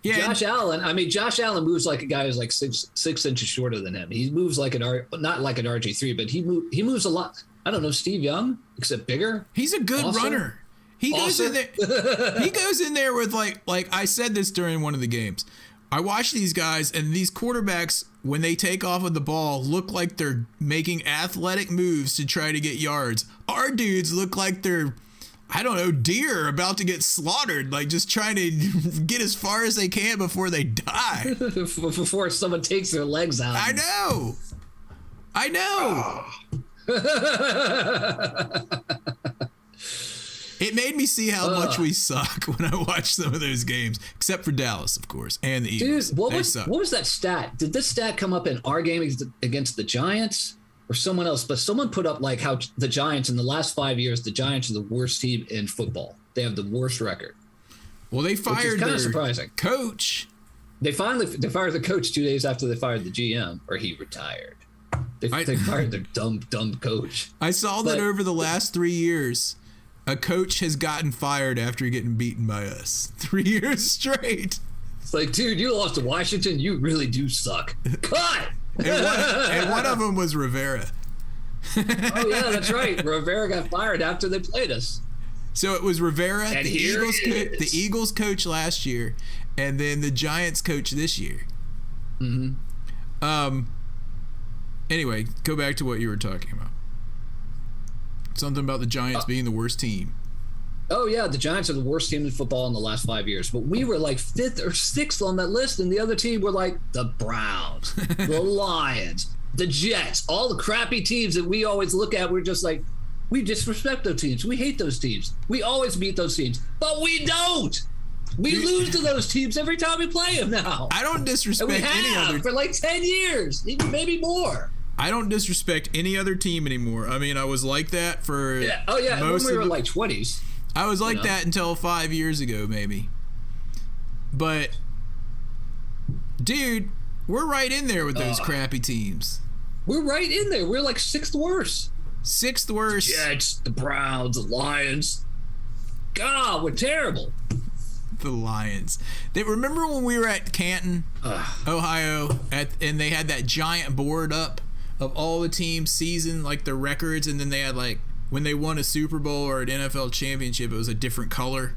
Yeah, Josh Allen moves like a guy who's like six inches shorter than him. He moves like not like an RG3, but he moves a lot. I don't know, Steve Young, except bigger. he's a good runner. He goes in there. He goes in there with like I said this during one of the games. I watch these guys and these quarterbacks when they take off with the ball look like they're making athletic moves to try to get yards. Our dudes look like they're, I don't know, deer about to get slaughtered, like just trying to get as far as they can before they die. Before someone takes their legs out. I know. It made me see how much we suck when I watched some of those games, except for Dallas, of course, and the Eagles. Dude, what was that stat? Did this stat come up in our game against the Giants or someone else? But someone put up like how the Giants in the last 5 years, the Giants are the worst team in football. They have the worst record. Well, they fired their surprising coach. They fired the coach 2 days after they fired the GM, or he retired. They fired their dumb coach. I saw that over the last 3 years, a coach has gotten fired after getting beaten by us 3 years straight. It's like, dude, you lost to Washington. You really do suck. Cut! And one of them was Rivera. Oh, yeah, that's right. Rivera got fired after they played us. So it was Rivera, And the here it is. Eagles coach last year, and then the Giants coach this year. Mm-hmm. Anyway, go back to what you were talking about. Something about the Giants being the worst team. Oh yeah, the Giants are the worst team in football in the last 5 years. But we were like 5th or 6th on that list, and the other team were like the Browns, the Lions, the Jets, all the crappy teams that we always look at. We're just like, we disrespect those teams. We hate those teams. We always beat those teams, but we don't. We lose to those teams every time we play them now. I don't disrespect And we any have other for like 10 years, even maybe more. I don't disrespect any other team anymore. I mean, I was like that for When we were like 20s. I was like that until 5 years ago, maybe. But, dude, we're right in there with those crappy teams. We're right in there. We're like 6th worst. 6th worst. Jets, the Browns, the Lions. God, we're terrible. The Lions. They remember when we were at Canton, Ohio, and they had that giant board up of all the teams' season, like the records, and then they had like when they won a Super Bowl or an NFL championship, it was a different color.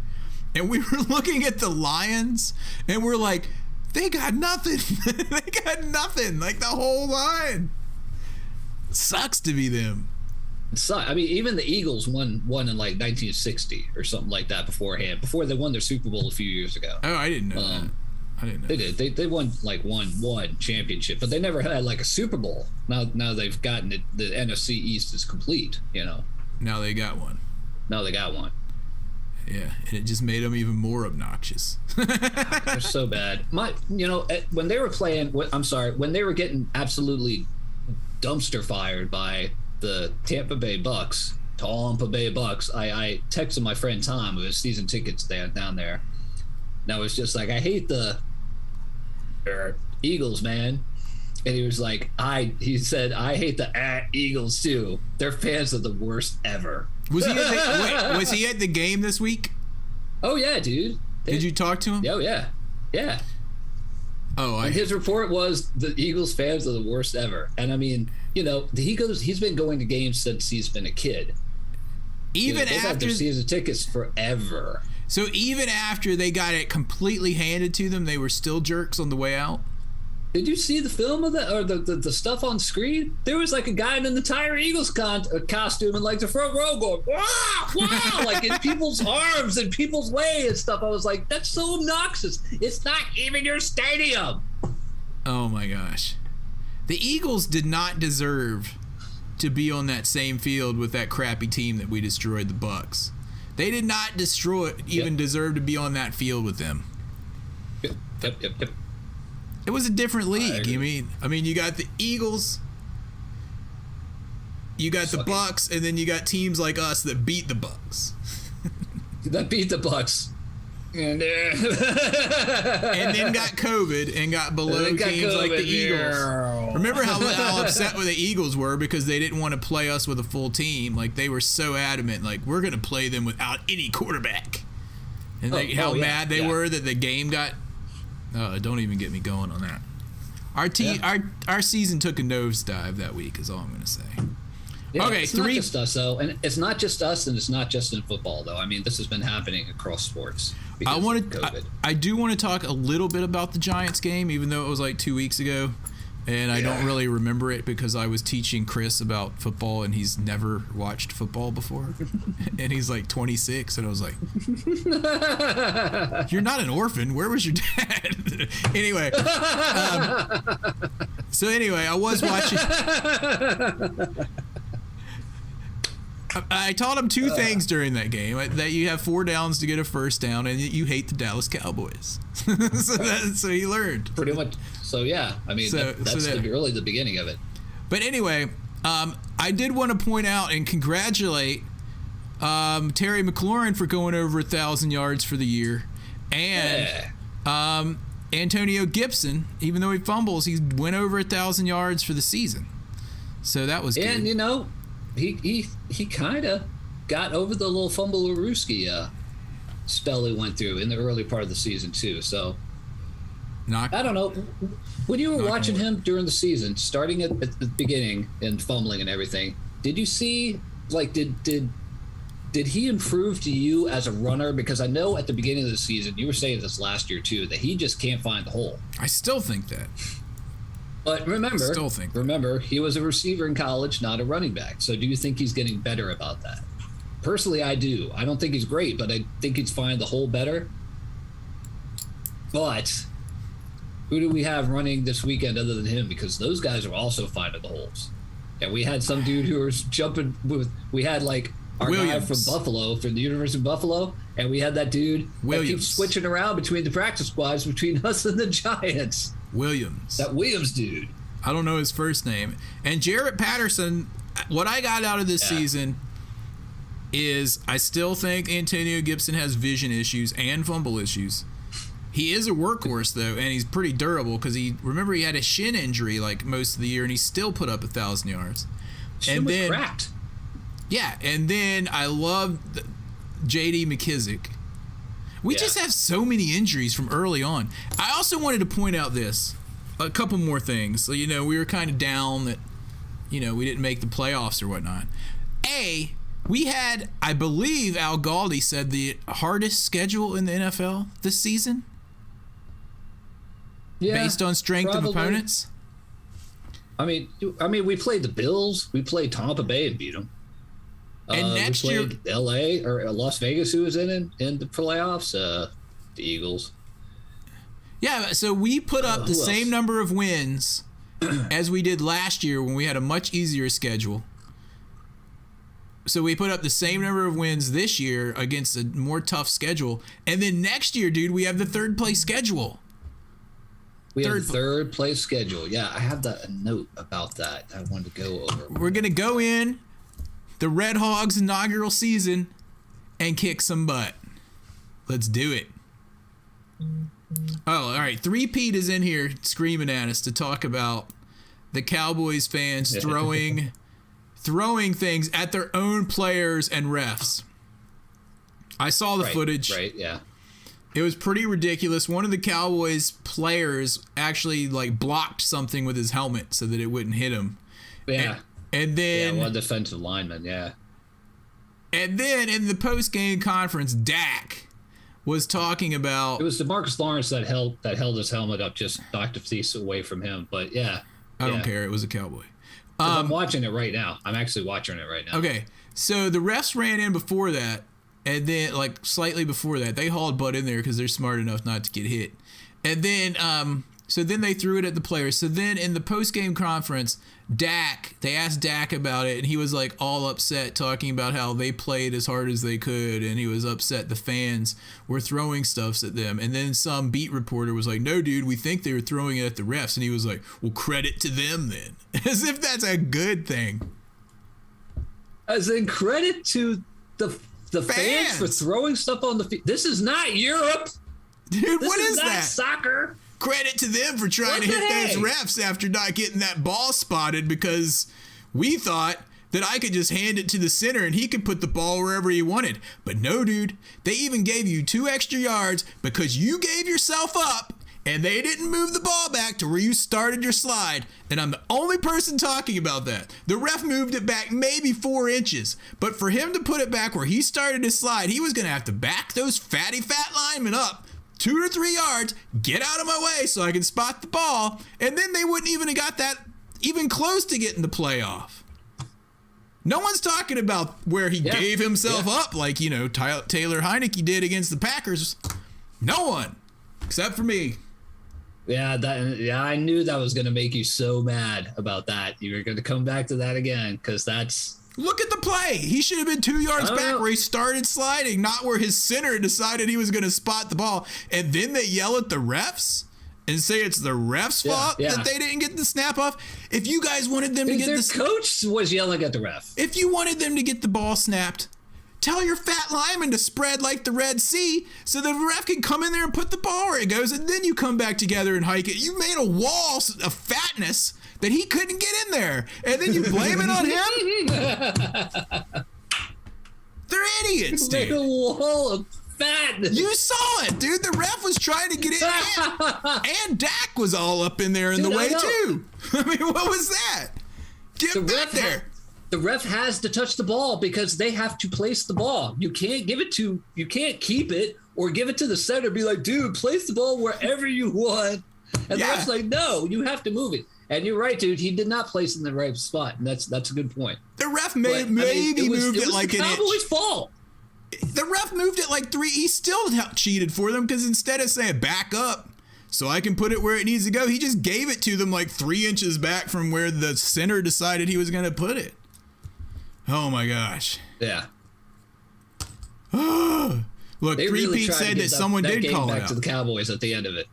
And we were looking at the Lions, and we're like, they got nothing. They got nothing. Like the whole line. Sucks to be them. I mean, even the Eagles won in like 1960 or something like that beforehand, before they won their Super Bowl a few years ago. Oh, I didn't know that. I didn't know. They did. They won like one championship, but they never had like a Super Bowl. Now they've gotten it. The NFC East is complete. You know. Now they got one. Now they got one. Yeah, and it just made them even more obnoxious. They're so bad. When they were playing, when they were getting absolutely dumpster fired by the Tampa Bay Bucks, I texted my friend Tom, who has season tickets down there. And I was just like, I hate the Eagles, man. And he was like, he said, I hate the Eagles too. Their fans are the worst ever. Was he at the game this week? Oh yeah, dude. Did you talk to him? Oh yeah. Yeah. Oh, and his report was the Eagles fans are the worst ever. And I mean, he's been going to games since he's been a kid. Even they've had their season tickets forever. So even after they got it completely handed to them, they were still jerks on the way out? Did you see the film of that, or the stuff on screen? There was like a guy in an entire Eagles costume in like the front row going, wow, like in people's arms and people's way and stuff. I was like, that's so obnoxious. It's not even your stadium. Oh my gosh. The Eagles did not deserve to be on that same field with that crappy team that we destroyed, the Bucks. They did not deserve to be on that field with them. Yep. It was a different league. I mean, you got the Eagles, you got the Bucks, and then you got teams like us that beat the Bucks. And and then got COVID and got below teams like the Eagles. Remember how upset the Eagles were because they didn't want to play us with a full team? Like they were so adamant, like we're going to play them without any quarterback. And how mad they were that the game got. Don't even get me going on that. Our season took a nosedive that week. Is all I'm going to say. Yeah, okay, it's not just us though, and it's not just us, and it's not just in football though. I mean, this has been happening across sports. I do want to talk a little bit about the Giants game, even though it was like 2 weeks ago, and I don't really remember it because I was teaching Chris about football, and he's never watched football before, and he's like 26, and I was like, "You're not an orphan. Where was your dad?" Anyway, I was watching. I taught him two things during that game: that you have 4 downs to get a first down, and that you hate the Dallas Cowboys. so he learned pretty much. So yeah, I mean that's really the beginning of it. But anyway, I did want to point out and congratulate Terry McLaurin for going over 1,000 yards for the year, and Antonio Gibson, even though he fumbles, he went over 1,000 yards for the season. So that was good. And he kind of got over the little fumble-a-rooski spell he went through in the early part of the season too. So I don't know. When you were watching him during the season, starting at the beginning and fumbling and everything, did you see did did he improve to you as a runner? Because I know at the beginning of the season, you were saying this last year too, that he just can't find the hole. I still think that. But remember, he was a receiver in college, not a running back. So do you think he's getting better about that? Personally, I do. I don't think he's great, but I think he's finding the hole better. But who do we have running this weekend other than him? Because those guys are also finding the holes. And we had some dude who was jumping with, we had like our guy from Buffalo, from the University of Buffalo, and we had that dude that keeps switching around between the practice squads between us and the Giants. That Williams dude. I don't know his first name. And Jarrett Patterson, what I got out of this season is I still think Antonio Gibson has vision issues and fumble issues. He is a workhorse, though, and he's pretty durable because he had a shin injury like most of the year, and he still put up 1,000 yards. Shin was cracked. Yeah, and then I love J.D. McKissick. We just have so many injuries from early on. I also wanted to point out a couple more things. So, we were kind of down that, we didn't make the playoffs or whatnot. We had, I believe Al Galdi said, the hardest schedule in the NFL this season. Yeah, based on strength of opponents. I mean, we played the Bills. We played Tampa Bay and beat them. And next year, L.A. or Las Vegas, who was in the playoffs, the Eagles. Yeah, so we put up the same number of wins as we did last year when we had a much easier schedule. So we put up the same number of wins this year against a more tough schedule. And then next year, dude, we have the third place schedule. We have the third place schedule. Yeah, I have a note about that I wanted to go over. We're going to go in the Red Hogs inaugural season and kick some butt. Let's do it. Oh, all right. 3-Pete is in here screaming at us to talk about the Cowboys fans throwing things at their own players and refs. I saw the footage. Right, yeah. It was pretty ridiculous. One of the Cowboys players actually blocked something with his helmet so that it wouldn't hit him. Yeah. And then one defensive lineman, yeah. And then in the post-game conference, Dak was talking about. It was DeMarcus Lawrence that held his helmet up, just knocked a piece away from him. But yeah, I don't care. It was a Cowboy. I'm watching it right now. I'm actually watching it right now. Okay, so the refs ran in before that, and then slightly before that, they hauled butt in there because they're smart enough not to get hit. And then, so then they threw it at the players. So then in the post-game conference, they asked Dak about it, and he was all upset, talking about how they played as hard as they could, and he was upset the fans were throwing stuffs at them. And then some beat reporter was like, no, dude, we think they were throwing it at the refs. And he was like, well, credit to them then. As if that's a good thing. As in credit to the fans for throwing stuff on the field. This is not Europe. Dude, what is that? Not soccer. Credit to them for trying to hit those refs after not getting that ball spotted, because we thought that I could just hand it to the center and he could put the ball wherever he wanted. But no, dude, they even gave you 2 extra yards because you gave yourself up and they didn't move the ball back to where you started your slide. And I'm the only person talking about that. The ref moved it back maybe 4 inches, but for him to put it back where he started his slide, he was going to have to back those fat linemen up 2 or 3 yards, get out of my way so I can spot the ball, and then they wouldn't even have got that even close to getting the playoff. No one's talking about where he gave himself up like, Taylor Heineke did against the Packers. No one, except for me. Yeah, I knew that was going to make you so mad about that. You were going to come back to that again, because that's... Look at the play. He should have been 2 yards back where he started sliding, not where his center decided he was going to spot the ball. And then they yell at the refs and say it's the refs' fault that they didn't get the snap off. If you guys wanted them to get the coach was yelling at the ref. If you wanted them to get the ball snapped, tell your fat lineman to spread like the Red Sea so the ref can come in there and put the ball where it goes, and then you come back together and hike it. You made a wall of fatness that he couldn't get in there, and then you blame it on him? They're idiots, dude. Made a wall of fatness. You saw it, dude. The ref was trying to get in, and Dak was all up in there in the way, too. I mean, what was that? Get back there. the ref has to touch the ball because they have to place the ball. You can't keep it or give it to the center. Be like, dude, place the ball wherever you want. And the ref's like, no, you have to move it. And you're right, dude. He did not place it in the right spot, and that's a good point. The ref moved it like an inch. Cowboys' fault. The ref moved it like 3. He still cheated for them because instead of saying back up so I can put it where it needs to go, he just gave it to them like 3 inches back from where the center decided he was going to put it. Oh my gosh. Yeah. Look, Three-Pete said that someone did call it back out. To the Cowboys at the end of it.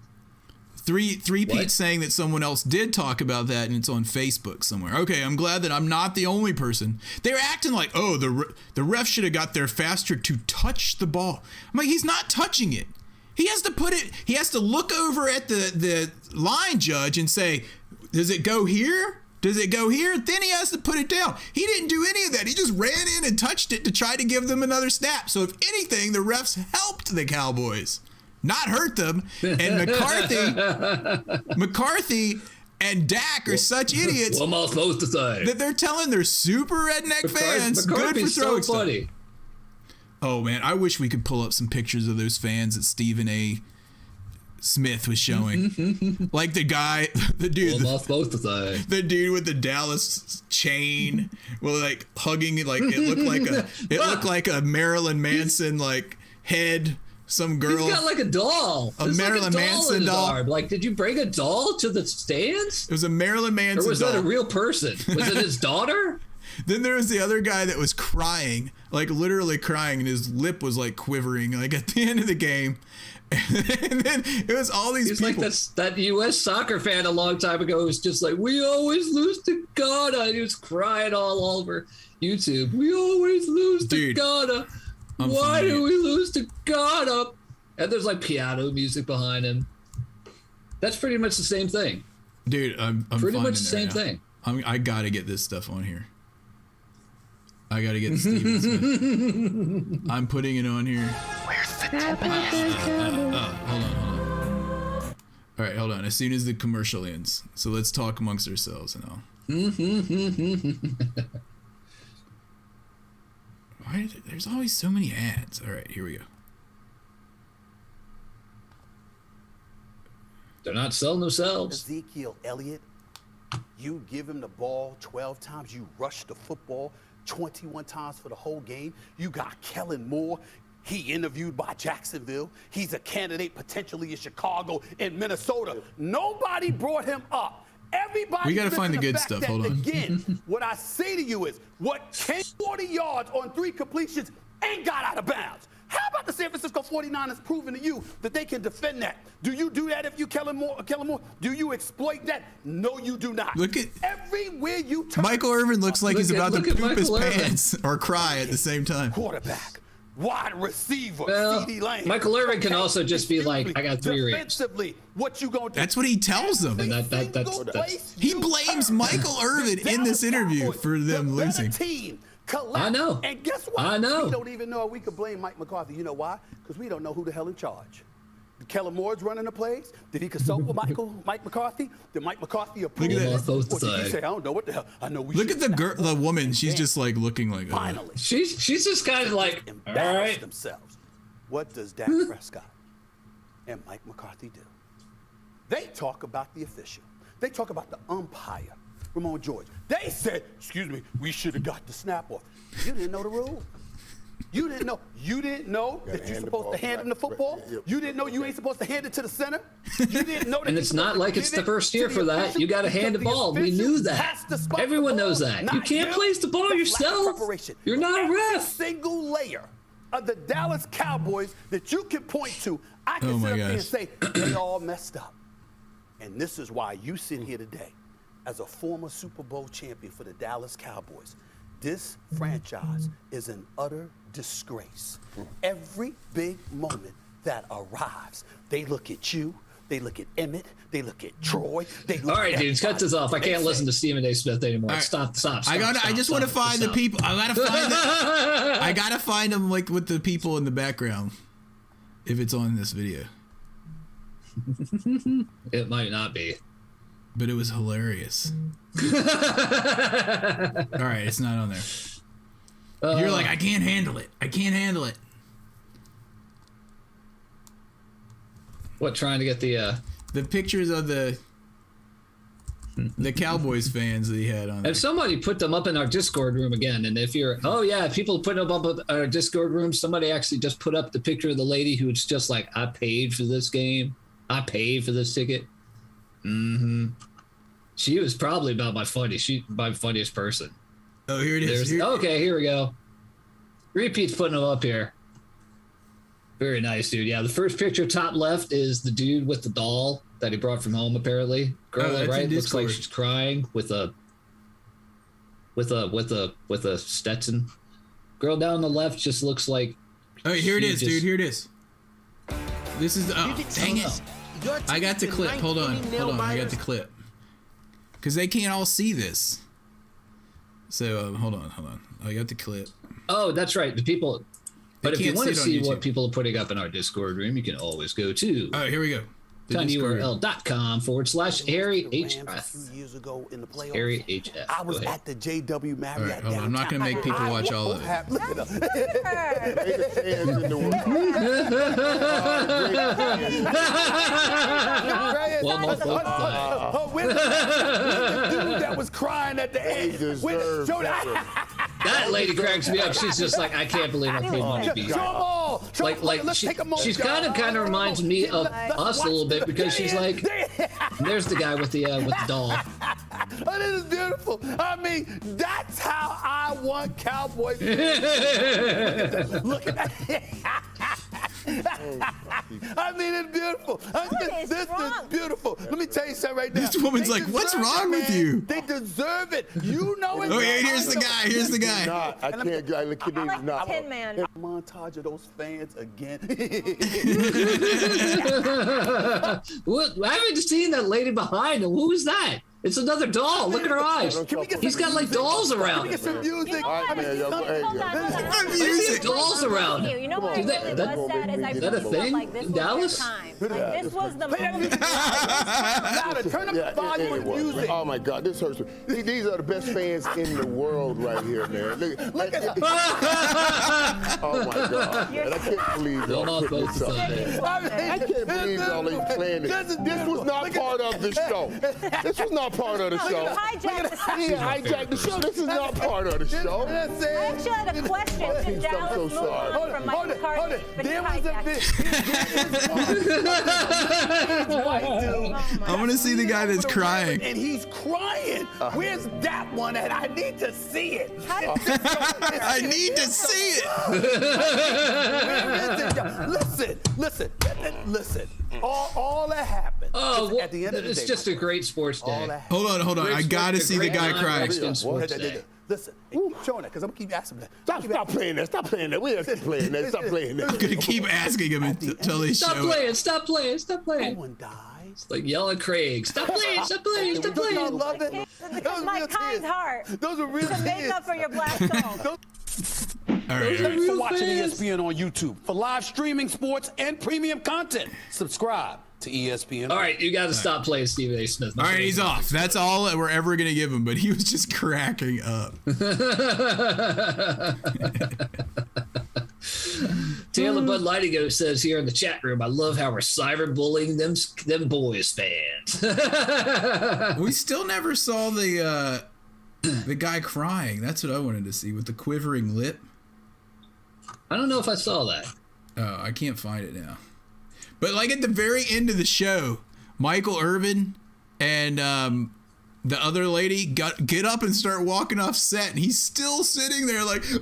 Three-Pete saying that someone else did talk about that, and it's on Facebook somewhere. Okay, I'm glad that I'm not the only person. They're acting like, oh, the ref should have got there faster to touch the ball. I'm like, he's not touching it. He has to put it. He has to look over at the line judge and say, does it go here? Does it go here? Then he has to put it down. He didn't do any of that. He just ran in and touched it to try to give them another snap. So if anything, the refs helped the Cowboys, not hurt them. And McCarthy and Dak are such idiots. What am I supposed to say? That they're telling their super redneck fans good for throwing so funny. stuff. Oh man, I wish we could pull up some pictures of those fans that Stephen A. Smith was showing. Like the guy, the dude, the dude with the Dallas chain, well, like hugging, like it looked like a Marilyn Manson like head. Some girl. He's got like a doll. A Marilyn Manson doll. Arm. Like, did you bring a doll to the stands? It was a Marilyn Manson doll. Or was that a real person? Was it his daughter? Then there was the other guy that was crying, like literally crying, and his lip was like quivering, like at the end of the game. And then it was all these people. He's like that U.S. soccer fan a long time ago who was just like, we always lose to Ghana. And he was crying all over YouTube. We always lose to Ghana. Why do we lose to Ghana? And there's like piano music behind him. That's pretty much the same thing. Dude, I'm pretty much the same thing. I gotta get this stuff on here. I gotta get Steven Smith. I'm putting it on here. Where's the Hold on. All right, hold on. As soon as the commercial ends, so let's talk amongst ourselves and all. Why? There's always so many ads. All right, here we go. They're not selling themselves. Ezekiel Elliott, you give him the ball 12 times. You rush the football 21 times for the whole game. You got Kellen Moore. He interviewed by Jacksonville. He's a candidate potentially in Chicago and Minnesota. Nobody brought him up. Everybody. We got to find the good stuff. Hold on. Again, what I say to you is, what came 40 yards on 3 completions ain't got out of bounds. How about the San Francisco 49ers proving to you that they can defend that? Do you do that if you Kellen Moore? Do you exploit that? No, you do not. Look at everywhere you turn. Michael Irvin looks like he's about to poop his pants or cry at the same time. Quarterback, wide receiver, CeeDee Lamb. Michael Irvin can also just be like, I got 3 rings. Defensively, what you gonna do? That's what he tells them. And that's he blames Michael Irvin in this interview for them losing. Collapse. I know. And guess what? I know. We don't even know if we could blame Mike McCarthy. You know why? Because we don't know who the hell in charge. Did Kellen Moore's running the plays? Did he consult with Mike McCarthy? Did Mike McCarthy approve it? Or did he say, I don't know what the hell? I know we Look at the woman. She's just like looking like. Finally. She's just kind of like, all right. Themselves. What does Dak Prescott and Mike McCarthy do? They talk about the official. They talk about the umpire. Ramon George. They said, excuse me, we should have got the snap off. You didn't know the rule. You didn't know. You didn't know that you're supposed to hand him the football. You didn't know you ain't supposed to hand it to the center. You didn't know that. And it's not like it's the first year for that. You got to hand the ball. We knew that. Everyone knows that. You can't place the ball yourself. You're not a ref. Single layer of the Dallas Cowboys that you can point to, I can sit up here and say they all messed up. And this is why you sit here today as a former Super Bowl champion for the Dallas Cowboys. This franchise is an utter disgrace. Every big moment that arrives, they look at you, they look at Emmett, they look at Troy. They look all right, dudes, cut this off. I can't listen to Stephen A. Smith anymore. Right. Stop. I just want to find the people. I gotta find them like with the people in the background. If it's on this video, it might not be. but it was hilarious. All right, it's not on there. You're like, I can't handle it. I can't handle it. What, trying to get the pictures of the Cowboys fans that he had on there. And somebody put them up in our Discord room again. And if you're, people putting them up in our Discord room, somebody actually just put up the picture of the lady who's just like, I paid for this game. I paid for this ticket. Mm-hmm. She was probably about my funniest person. Oh, here it is. Okay, here we go. Repeat's putting them up here. Very nice, dude. Yeah, the first picture top left is the dude with the doll that he brought from home, apparently. Girl, right? Looks like she's crying with a Stetson. Girl down on the left just looks like. Oh, here it is, dude. Here it is. This is dang it. I got the clip. Hold on. I got the clip. Because they can't all see this. So hold on. I got the clip. Oh, that's right. The people. But if you want to see what people are putting up in our Discord room, you can always go to. Oh, here we go. tinyurl.com/HHF. Years ago in the playoffs, Harry HF. I was at the JW Marriott. Right, hold on. I'm not going to make people watch all of it. Look at them. Where's the dude that was crying at the end? That lady cracks me up. She's just like, I can't believe I paid money to be here. She's kind of reminds me of us a little bit because she's like, there's the guy with the doll. Oh, this is beautiful. I mean, that's how I want Cowboys. Look at that. I mean, it's beautiful. This is beautiful. Let me tell you something right now. This woman's like, what's wrong with you? They deserve it. You know it. Oh, yeah, here's the guy. Here's the guy. I can't go. Look at these. Not. Montage of those fans again. What? I haven't seen that lady behind him. Who is that? It's another doll. Look at her eyes. He's got like dolls around him. Some music. Music. Dolls around him. You know what really was sad is I Is that a thing in Dallas? This was the moment. Turn up the volume of the music. Oh my God, this hurts. These are the best fans in the world right here, man. Look at that. Oh my God, man. I can't believe y'all putting this up, man. I can't believe y'all ain't playing it. This was not part of the show. This was not part of the show. Hijacked the show. This is not part of the show. I actually had a question to Dallas from Mike McCarthy, but he hijacked I want to see the guy that's crying. And he's crying. Where's that one at? I need to see it. I need to see it. Listen. All that happened. Oh, at the end of the day, it's just a great sports day. Hold on. I got to see the guy crying. Listen, keep showing that because I'm going to keep asking that. Stop playing that. Stop playing that. We have to playing that. Stop playing that. I'm going to keep asking him until they show it. Stop playing. No one dies. It's like yelling Craig. Stop playing. I love it. Because my kind heart. Those are real to make up for your black soul. All right. Thanks for watching ESPN on YouTube. For live streaming, sports, and premium content, subscribe to ESPN. All right, you got to stop playing Stephen A. Smith. All right, he's off. That's all that we're ever going to give him, but he was just cracking up. Taylor Bud Lightigo says here in the chat room, I love how we're cyberbullying them boys fans. We still never saw the guy crying. That's what I wanted to see with the quivering lip. I don't know if I saw that. Oh, I can't find it now. But like at the very end of the show, Michael Irvin and the other lady get up and start walking off set, and he's still sitting there like, and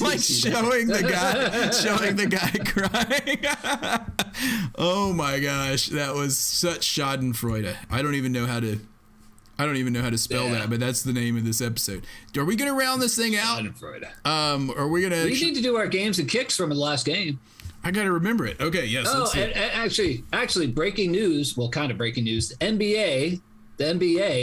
like showing the guy crying. Oh my gosh, that was such Schadenfreude. I don't even know how to spell that, but that's the name of this episode. Are we gonna round this thing out? Are we gonna? We need to do our games and kicks from the last game. I gotta remember it. Okay, yes. Oh, and actually, breaking news. Well, kind of breaking news. The NBA,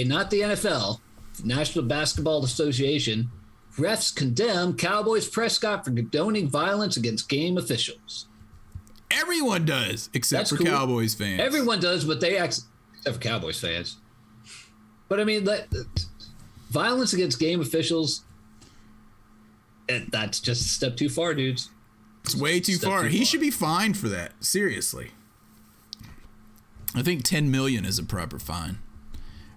not the NFL, the National Basketball Association, refs condemn Cowboys Prescott for condoning violence against game officials. Everyone does, except for cool. Cowboys fans. Everyone does, but except for Cowboys fans. But I mean, violence against game officials, that's just a step too far, dudes. It's way too far. He should be fined for that. Seriously. I think $10 million is a proper fine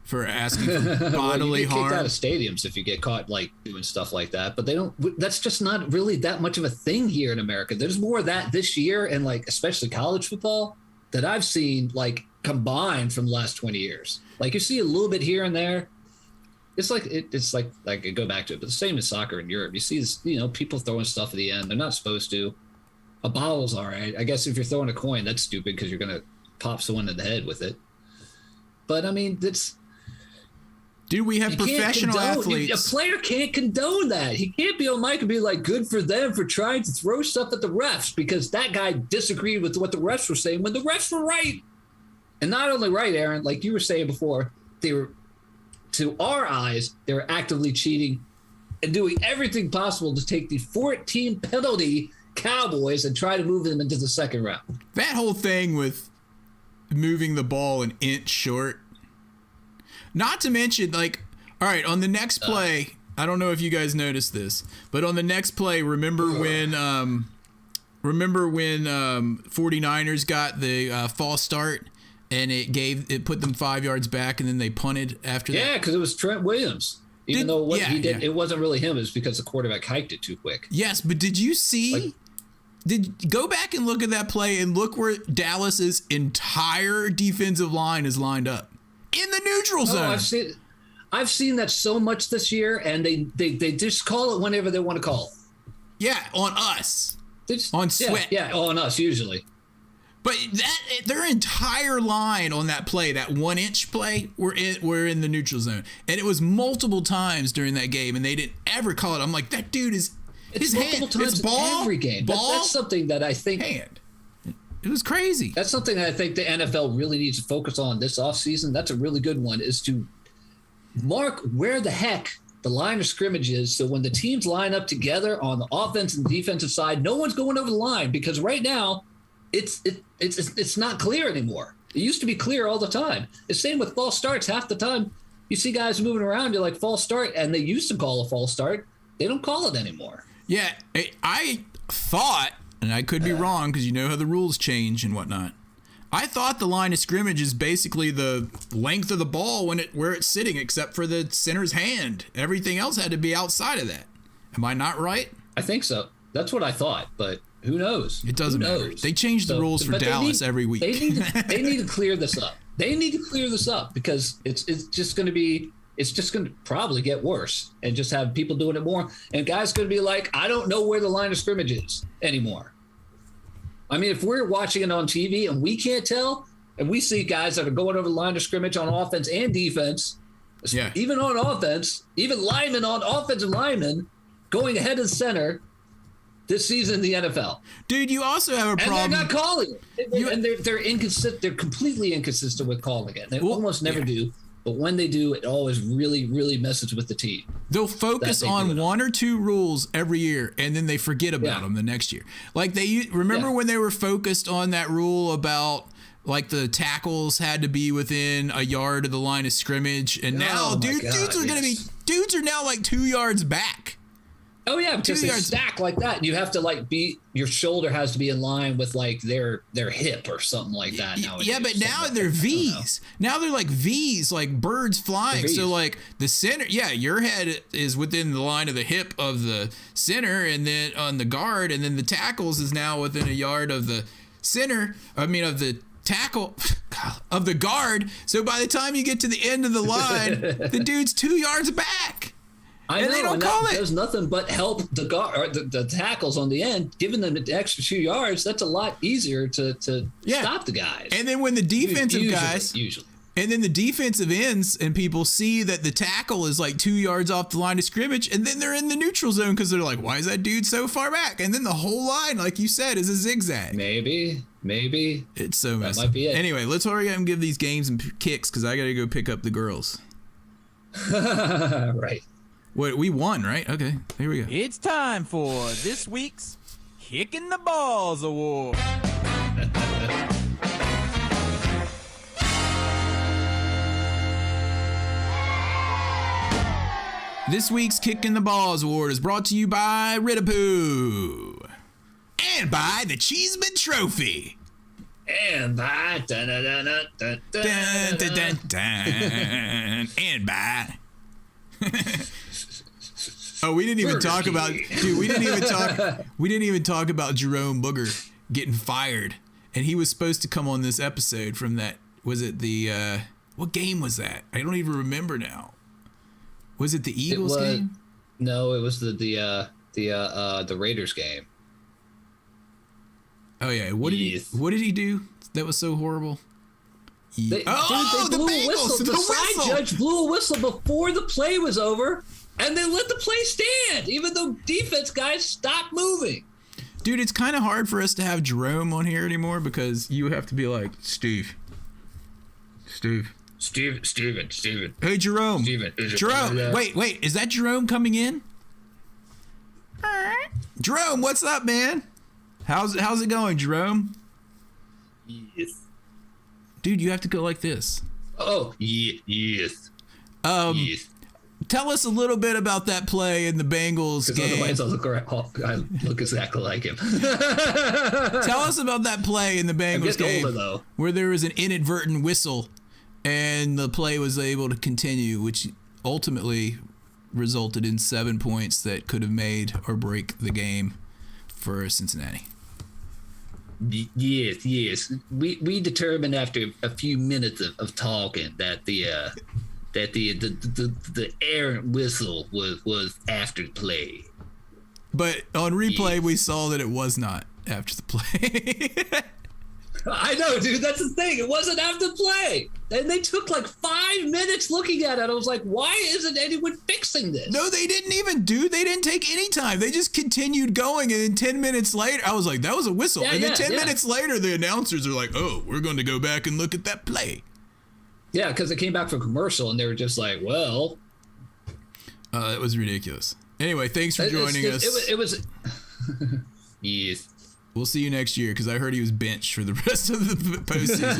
for asking for bodily harm. You get kicked out of stadiums if you get caught like doing stuff like that. But they don't. That's just not really that much of a thing here in America. There's more of that this year, and like especially college football that I've seen like combined from the last 20 years. Like you see a little bit here and there. It's like I go back to it, but the same as soccer in Europe. You see this, people throwing stuff at the end. They're not supposed to. A bottle's all right. I guess if you're throwing a coin, that's stupid because you're gonna pop someone in the head with it. But I mean, dude, we have professional athletes. A player can't condone that. He can't be on mic and be like, good for them for trying to throw stuff at the refs because that guy disagreed with what the refs were saying when the refs were right. And not only right, Aaron, like you were saying before, they were, to our eyes, they were actively cheating and doing everything possible to take the 14 penalty Cowboys and try to move them into the second round. That whole thing with moving the ball an inch short. Not to mention, like, all right, on the next play, I don't know if you guys noticed this, but on the next play, remember when 49ers got the false start and it put them 5 yards back and then they punted after that? Yeah, because it was Trent Williams. Even though what he did, it wasn't really him. It was because the quarterback hiked it too quick. Yes, but did you see? Go back and look at that play and look where Dallas's entire defensive line is lined up in the neutral zone. I've seen that so much this year, and they just call it whenever they want to call it. Yeah, on us. On Sweat. Yeah, on us usually. But their entire line on that play, that 1 inch play, we're in the neutral zone, and it was multiple times during that game, and they didn't ever call it. I'm like, that dude is his multiple hand, times it's ball, in every game. That's something that I think hand. It was crazy. That's something that I think the NFL really needs to focus on this offseason. That's a really good one, is to mark where the heck the line of scrimmage is, so when the teams line up together on the offense and defensive side, no one's going over the line, because right now it's not clear anymore. It used to be clear all the time. The same with false starts. Half the time you see guys moving around, you're like, false start, and they used to call a false start. They don't call it anymore. Yeah, I thought, and I could be wrong because you know how the rules change and whatnot, I thought the line of scrimmage is basically the length of the ball where it's sitting, except for the center's hand. Everything else had to be outside of that. Am I not right? I think so. That's what I thought, but who knows? It doesn't matter. They change the rules for Dallas every week. They need to clear this up. They need to clear this up because it's just going to probably get worse and just have people doing it more. And guys going to be like, I don't know where the line of scrimmage is anymore. I mean, if we're watching it on TV and we can't tell, and we see guys that are going over the line of scrimmage on offense and defense, even on offense, even linemen on offensive linemen going ahead of the center this season in the NFL. Dude, you also have a problem. And they're not calling it. They're inconsistent. They're completely inconsistent with calling it. They almost never do. But when they do, it always really, really messes with the team. They'll focus on one or two rules every year, and then they forget about them the next year. Like remember when they were focused on that rule about like the tackles had to be within a yard of the line of scrimmage, and now dudes are now like 2 yards back. Oh yeah, because they stack like that. You have to your shoulder has to be in line with like their hip or something like that. Nowadays. Yeah, but now they're V's. Now they're like V's, like birds flying. So like the center, your head is within the line of the hip of the center, and then on the guard, and then the tackles is now within a yard of the center. Of the tackle of the guard. So by the time you get to the end of the line, the dude's 2 yards back. I know, they don't call it. Does nothing but help the guard or the tackles on the end, giving them the extra 2 yards. That's a lot easier to stop the guys. And then when the defensive guys, and then the defensive ends and people see that the tackle is like 2 yards off the line of scrimmage, and then they're in the neutral zone because they're like, why is that dude so far back? And then the whole line, like you said, is a zigzag. Maybe. It's so messy. That might be it. Anyway, let's hurry up and give these games and kicks because I got to go pick up the girls. Right. What, we won, right? Okay, here we go. It's time for this week's Kicking the Balls Award. This week's Kicking the Balls Award is brought to you by Ridapoo. And by the Cheeseman Trophy. And by and by oh, we didn't even talk about we didn't even talk about Jerome Booger getting fired, and he was supposed to come on this episode from that, was it the what game was that? I don't even remember now. Was it the Eagles game? No, it was the Raiders game. Oh yeah, what did he do that was so horrible? They blew a whistle. The side judge blew a whistle before the play was over, and they let the play stand, even though defense guys stopped moving. Dude, it's kind of hard for us to have Jerome on here anymore because you have to be like, Steven. Hey, Jerome. Jerome. Wait. Is that Jerome coming in? Jerome, what's up, man? How's it going, Jerome? Yes. Dude, you have to go like this. Oh, yes. Yes. Tell us a little bit about that play in the Bengals game. Otherwise, I look exactly like him. Tell us about that play in the Bengals game older, where there was an inadvertent whistle and the play was able to continue, which ultimately resulted in 7 points that could have made or break the game for Cincinnati. Yes. We determined after a few minutes of talking that the errant whistle was after the play. But on replay, we saw that it was not after the play. I know, dude. That's the thing. It wasn't after the play. And they took like 5 minutes looking at it. I was like, why isn't anyone fixing this? No, they didn't They didn't take any time. They just continued going. And then 10 minutes later, I was like, that was a whistle. And then 10 minutes later, the announcers are like, oh, we're going to go back and look at that play. Yeah, because it came back from commercial and they were just like, well. It was ridiculous. Anyway, thanks for joining us. It was yes. We'll see you next year because I heard he was benched for the rest of the postseason.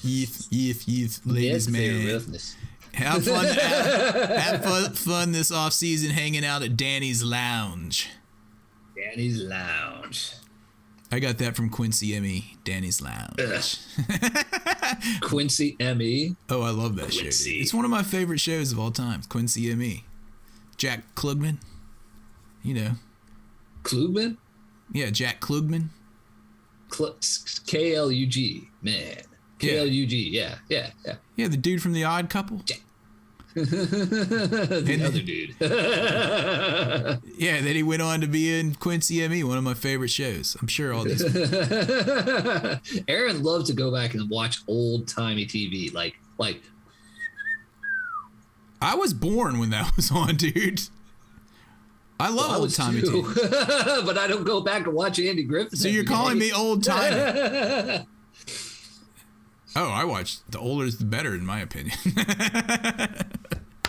Yeeth, ladies, man. Have fun this off season hanging out at Danny's Lounge. Danny's Lounge. I got that from Quincy M.E. Danny's Lounge. Quincy M.E. Oh, I love that show. Dude. It's one of my favorite shows of all time. Quincy M.E. Jack Klugman. You know. Klugman? Yeah, Jack Klugman. K-L-U-G, man. K-L-U-G, yeah. Yeah, the dude from The Odd Couple. The other dude. Yeah, then he went on to be in Quincy M.E., one of my favorite shows. I'm sure all these Aaron loves to go back and watch old-timey TV, like I was born when that was on, dude. I love old-timey TV. But I don't go back and watch Andy Griffith. So you're calling me old-timey? Oh, I watch. The older is the better, in my opinion.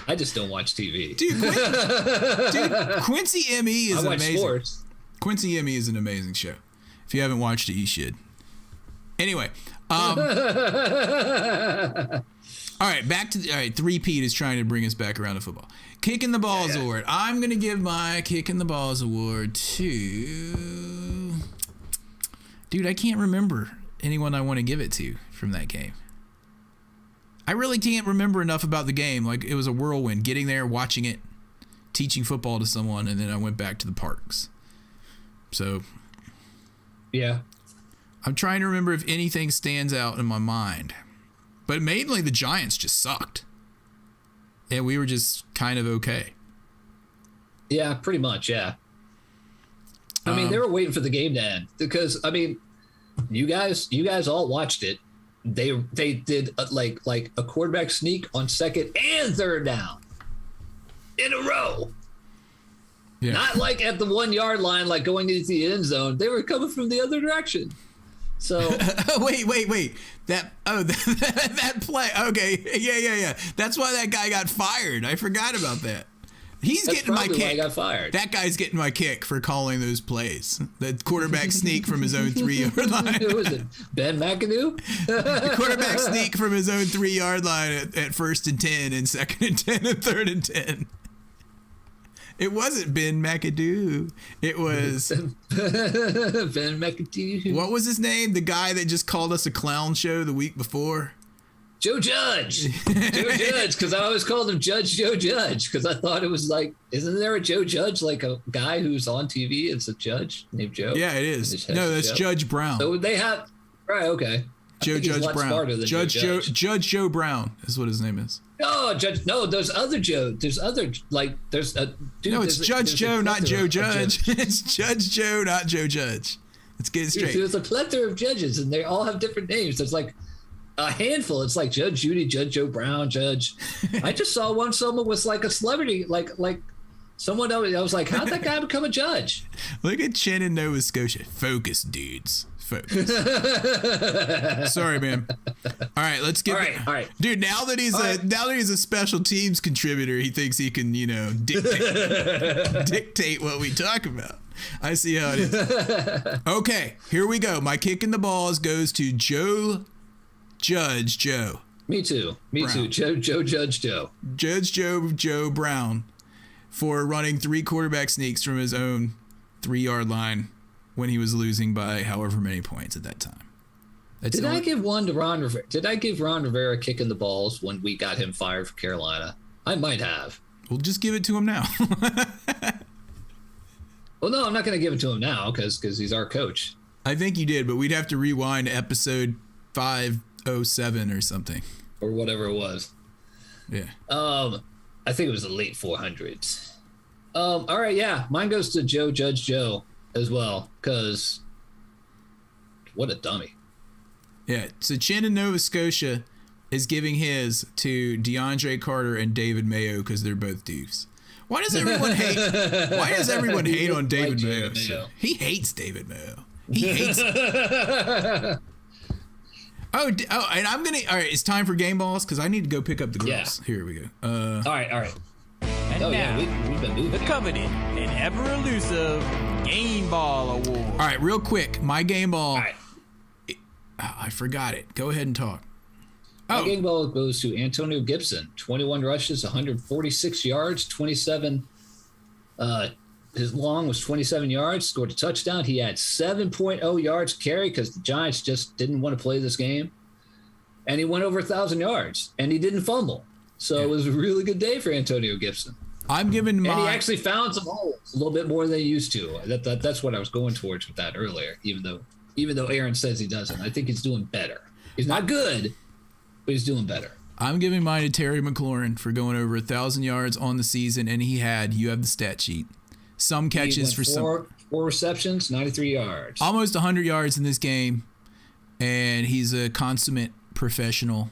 I just don't watch TV. Dude, Quincy M.E. is amazing. Sports. Quincy M.E. is an amazing show. If you haven't watched it, you should. Anyway. All right, three-peat is trying to bring us back around to football. Kicking the Balls Award. I'm going to give my Kicking the Balls Award to... Dude, I can't remember anyone I want to give it to from that game. I really can't remember enough about the game. Like, it was a whirlwind. Getting there, watching it, teaching football to someone, and then I went back to the parks. So... Yeah. I'm trying to remember if anything stands out in my mind. But mainly the Giants just sucked. And we were just kind of okay. Yeah, pretty much, yeah. I mean, they were waiting for the game to end. Because, I mean, you guys all watched it. They did like a quarterback sneak on second and third down in a row. Yeah. Not like at the 1 yard line, like going into the end zone. They were coming from the other direction. So wait. That play. Okay. Yeah. That's why that guy got fired. I forgot about that. He's That's getting my probably why kick. he got fired. That guy's getting my kick for calling those plays. The quarterback sneak from his own 3-yard line. Who was it? Ben McAdoo? The quarterback sneak from his own 3-yard line at 1st and 10 and 2nd and 10 and 3rd and 10. It wasn't Ben McAdoo. It was Ben McAdoo. What was his name? The guy that just called us a clown show the week before. Joe Judge. Joe Judge, because I always called him Judge Joe Judge, because I thought it was like, isn't there a Joe Judge, like a guy who's on TV? It's a judge named Joe. Yeah, it is. No, that's Judge Brown. So they have, right? Okay. Judge Brown. Judge Joe Brown is what his name is. No, Judge. No, there's other Joe. There's other There's a. Dude, no, it's Judge Joe, not Joe Judge. It's Judge Joe, not Joe Judge. Let's get it straight. There's a plethora of judges, and they all have different names. There's like a handful. It's like Judge Judy, Judge Joe Brown, Judge. I just saw someone was like a celebrity, like someone else. I was like, how'd that guy become a judge? Look at Chin in Nova Scotia. Focus, dudes. Focus. Sorry, man. All right, let's get. All right. Dude, now that he's a special teams contributor, he thinks he can, dictate what we talk about. I see how it is. Okay, here we go. My kick in the balls goes to Joe Joe. Me too. Joe Judge Joe. Judge Joe Brown for running 3 quarterback sneaks from his own 3-yard line when he was losing by however many points at that time. Did I give one to Ron Rivera? Did I give Ron Rivera a kick in the balls when we got him fired for Carolina? I might have. Well, just give it to him now. Well, no, I'm not going to give it to him now because he's our coach. I think you did, but we'd have to rewind to episode 507 or something. Or whatever it was. Yeah. I think it was the late 400s. All right, yeah. Mine goes to Joe Judge Joe as well, because what a dummy. Yeah, so Chin in Nova Scotia is giving his to DeAndre Carter and David Mayo because they're both dukes. Why does everyone hate on David Mayo? He hates David Mayo. He hates him. Oh, and I'm gonna. All right, it's time for game balls because I need to go pick up the girls. Yeah. Here we go. All right. And now, we've been moving. The coveted and ever elusive Game Ball Award. All right, real quick, my game ball. All right. I forgot it. Go ahead and talk. My game ball goes to Antonio Gibson. 21 rushes, 146 yards, 27. His long was 27 yards, scored a touchdown. He had 7.0 yards carry because the Giants just didn't want to play this game. And he went over 1,000 yards, and he didn't fumble. So it was a really good day for Antonio Gibson. I'm giving and he actually found some holes a little bit more than he used to. That's what I was going towards with that earlier, even though Aaron says he doesn't. I think he's doing better. He's not good, but he's doing better. I'm giving mine to Terry McLaurin for going over 1,000 yards on the season, and you have the stat sheet. Some catches for four receptions, 93 yards. Almost 100 yards in this game, and he's a consummate professional,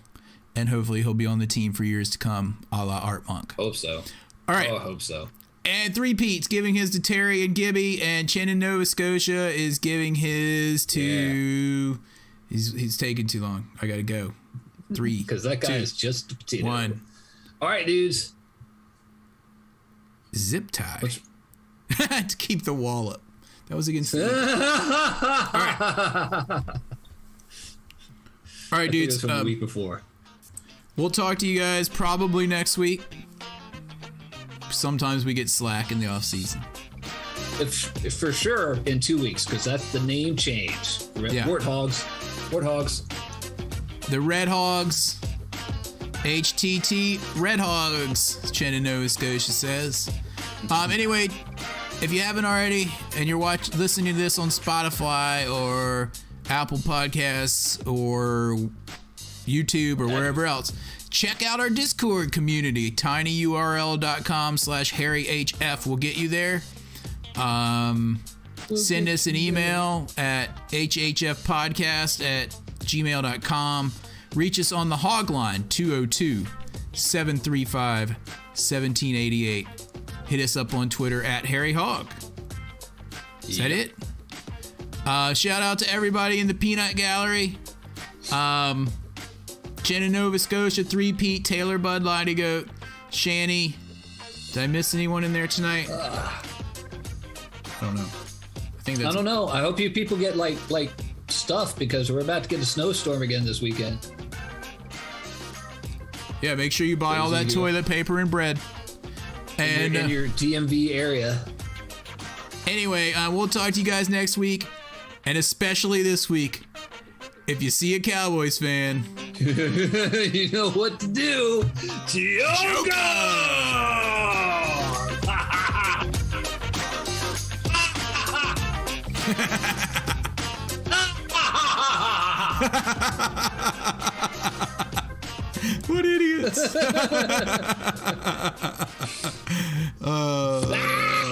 and hopefully he'll be on the team for years to come, a la Art Monk. Hope so. All right. Oh, I hope so. And 3 Pete's giving his to Terry and Gibby, and Chin in Nova Scotia is giving his to... Yeah. He's taking too long. I got to go. 3, because that guy is just a potato. 1. All right, dudes. Zip tie. To keep the wall up. That was against the... All right, dudes. From the week before. We'll talk to you guys probably next week. Sometimes we get slack in the off season. If for sure in 2 weeks, because that's the name change. Warthogs. The Red Hogs. HTT Red Hogs, Chin in Nova Scotia says. Anyway, if you haven't already and you're listening to this on Spotify or Apple Podcasts or YouTube or wherever else, check out our Discord community. tinyurl.com/HarryHF will get you there. Send us an email at hhfpodcast@gmail.com. Reach us on the hog line, 202-735-1788. Hit us up on Twitter at Harry Hog. Is that it? Shout out to everybody in the Peanut Gallery. Chin in Nova Scotia, 3 Pete, Taylor Bud, Lighty Goat, Shanny, Did I miss anyone in there tonight? I don't know. I don't know. I hope you people get like stuff because we're about to get a snowstorm again this weekend. Yeah, make sure you buy all that toilet paper and bread. And in your DMV area. Anyway, we'll talk to you guys next week, and especially this week. If you see a Cowboys fan, you know what to do. Choke What idiots.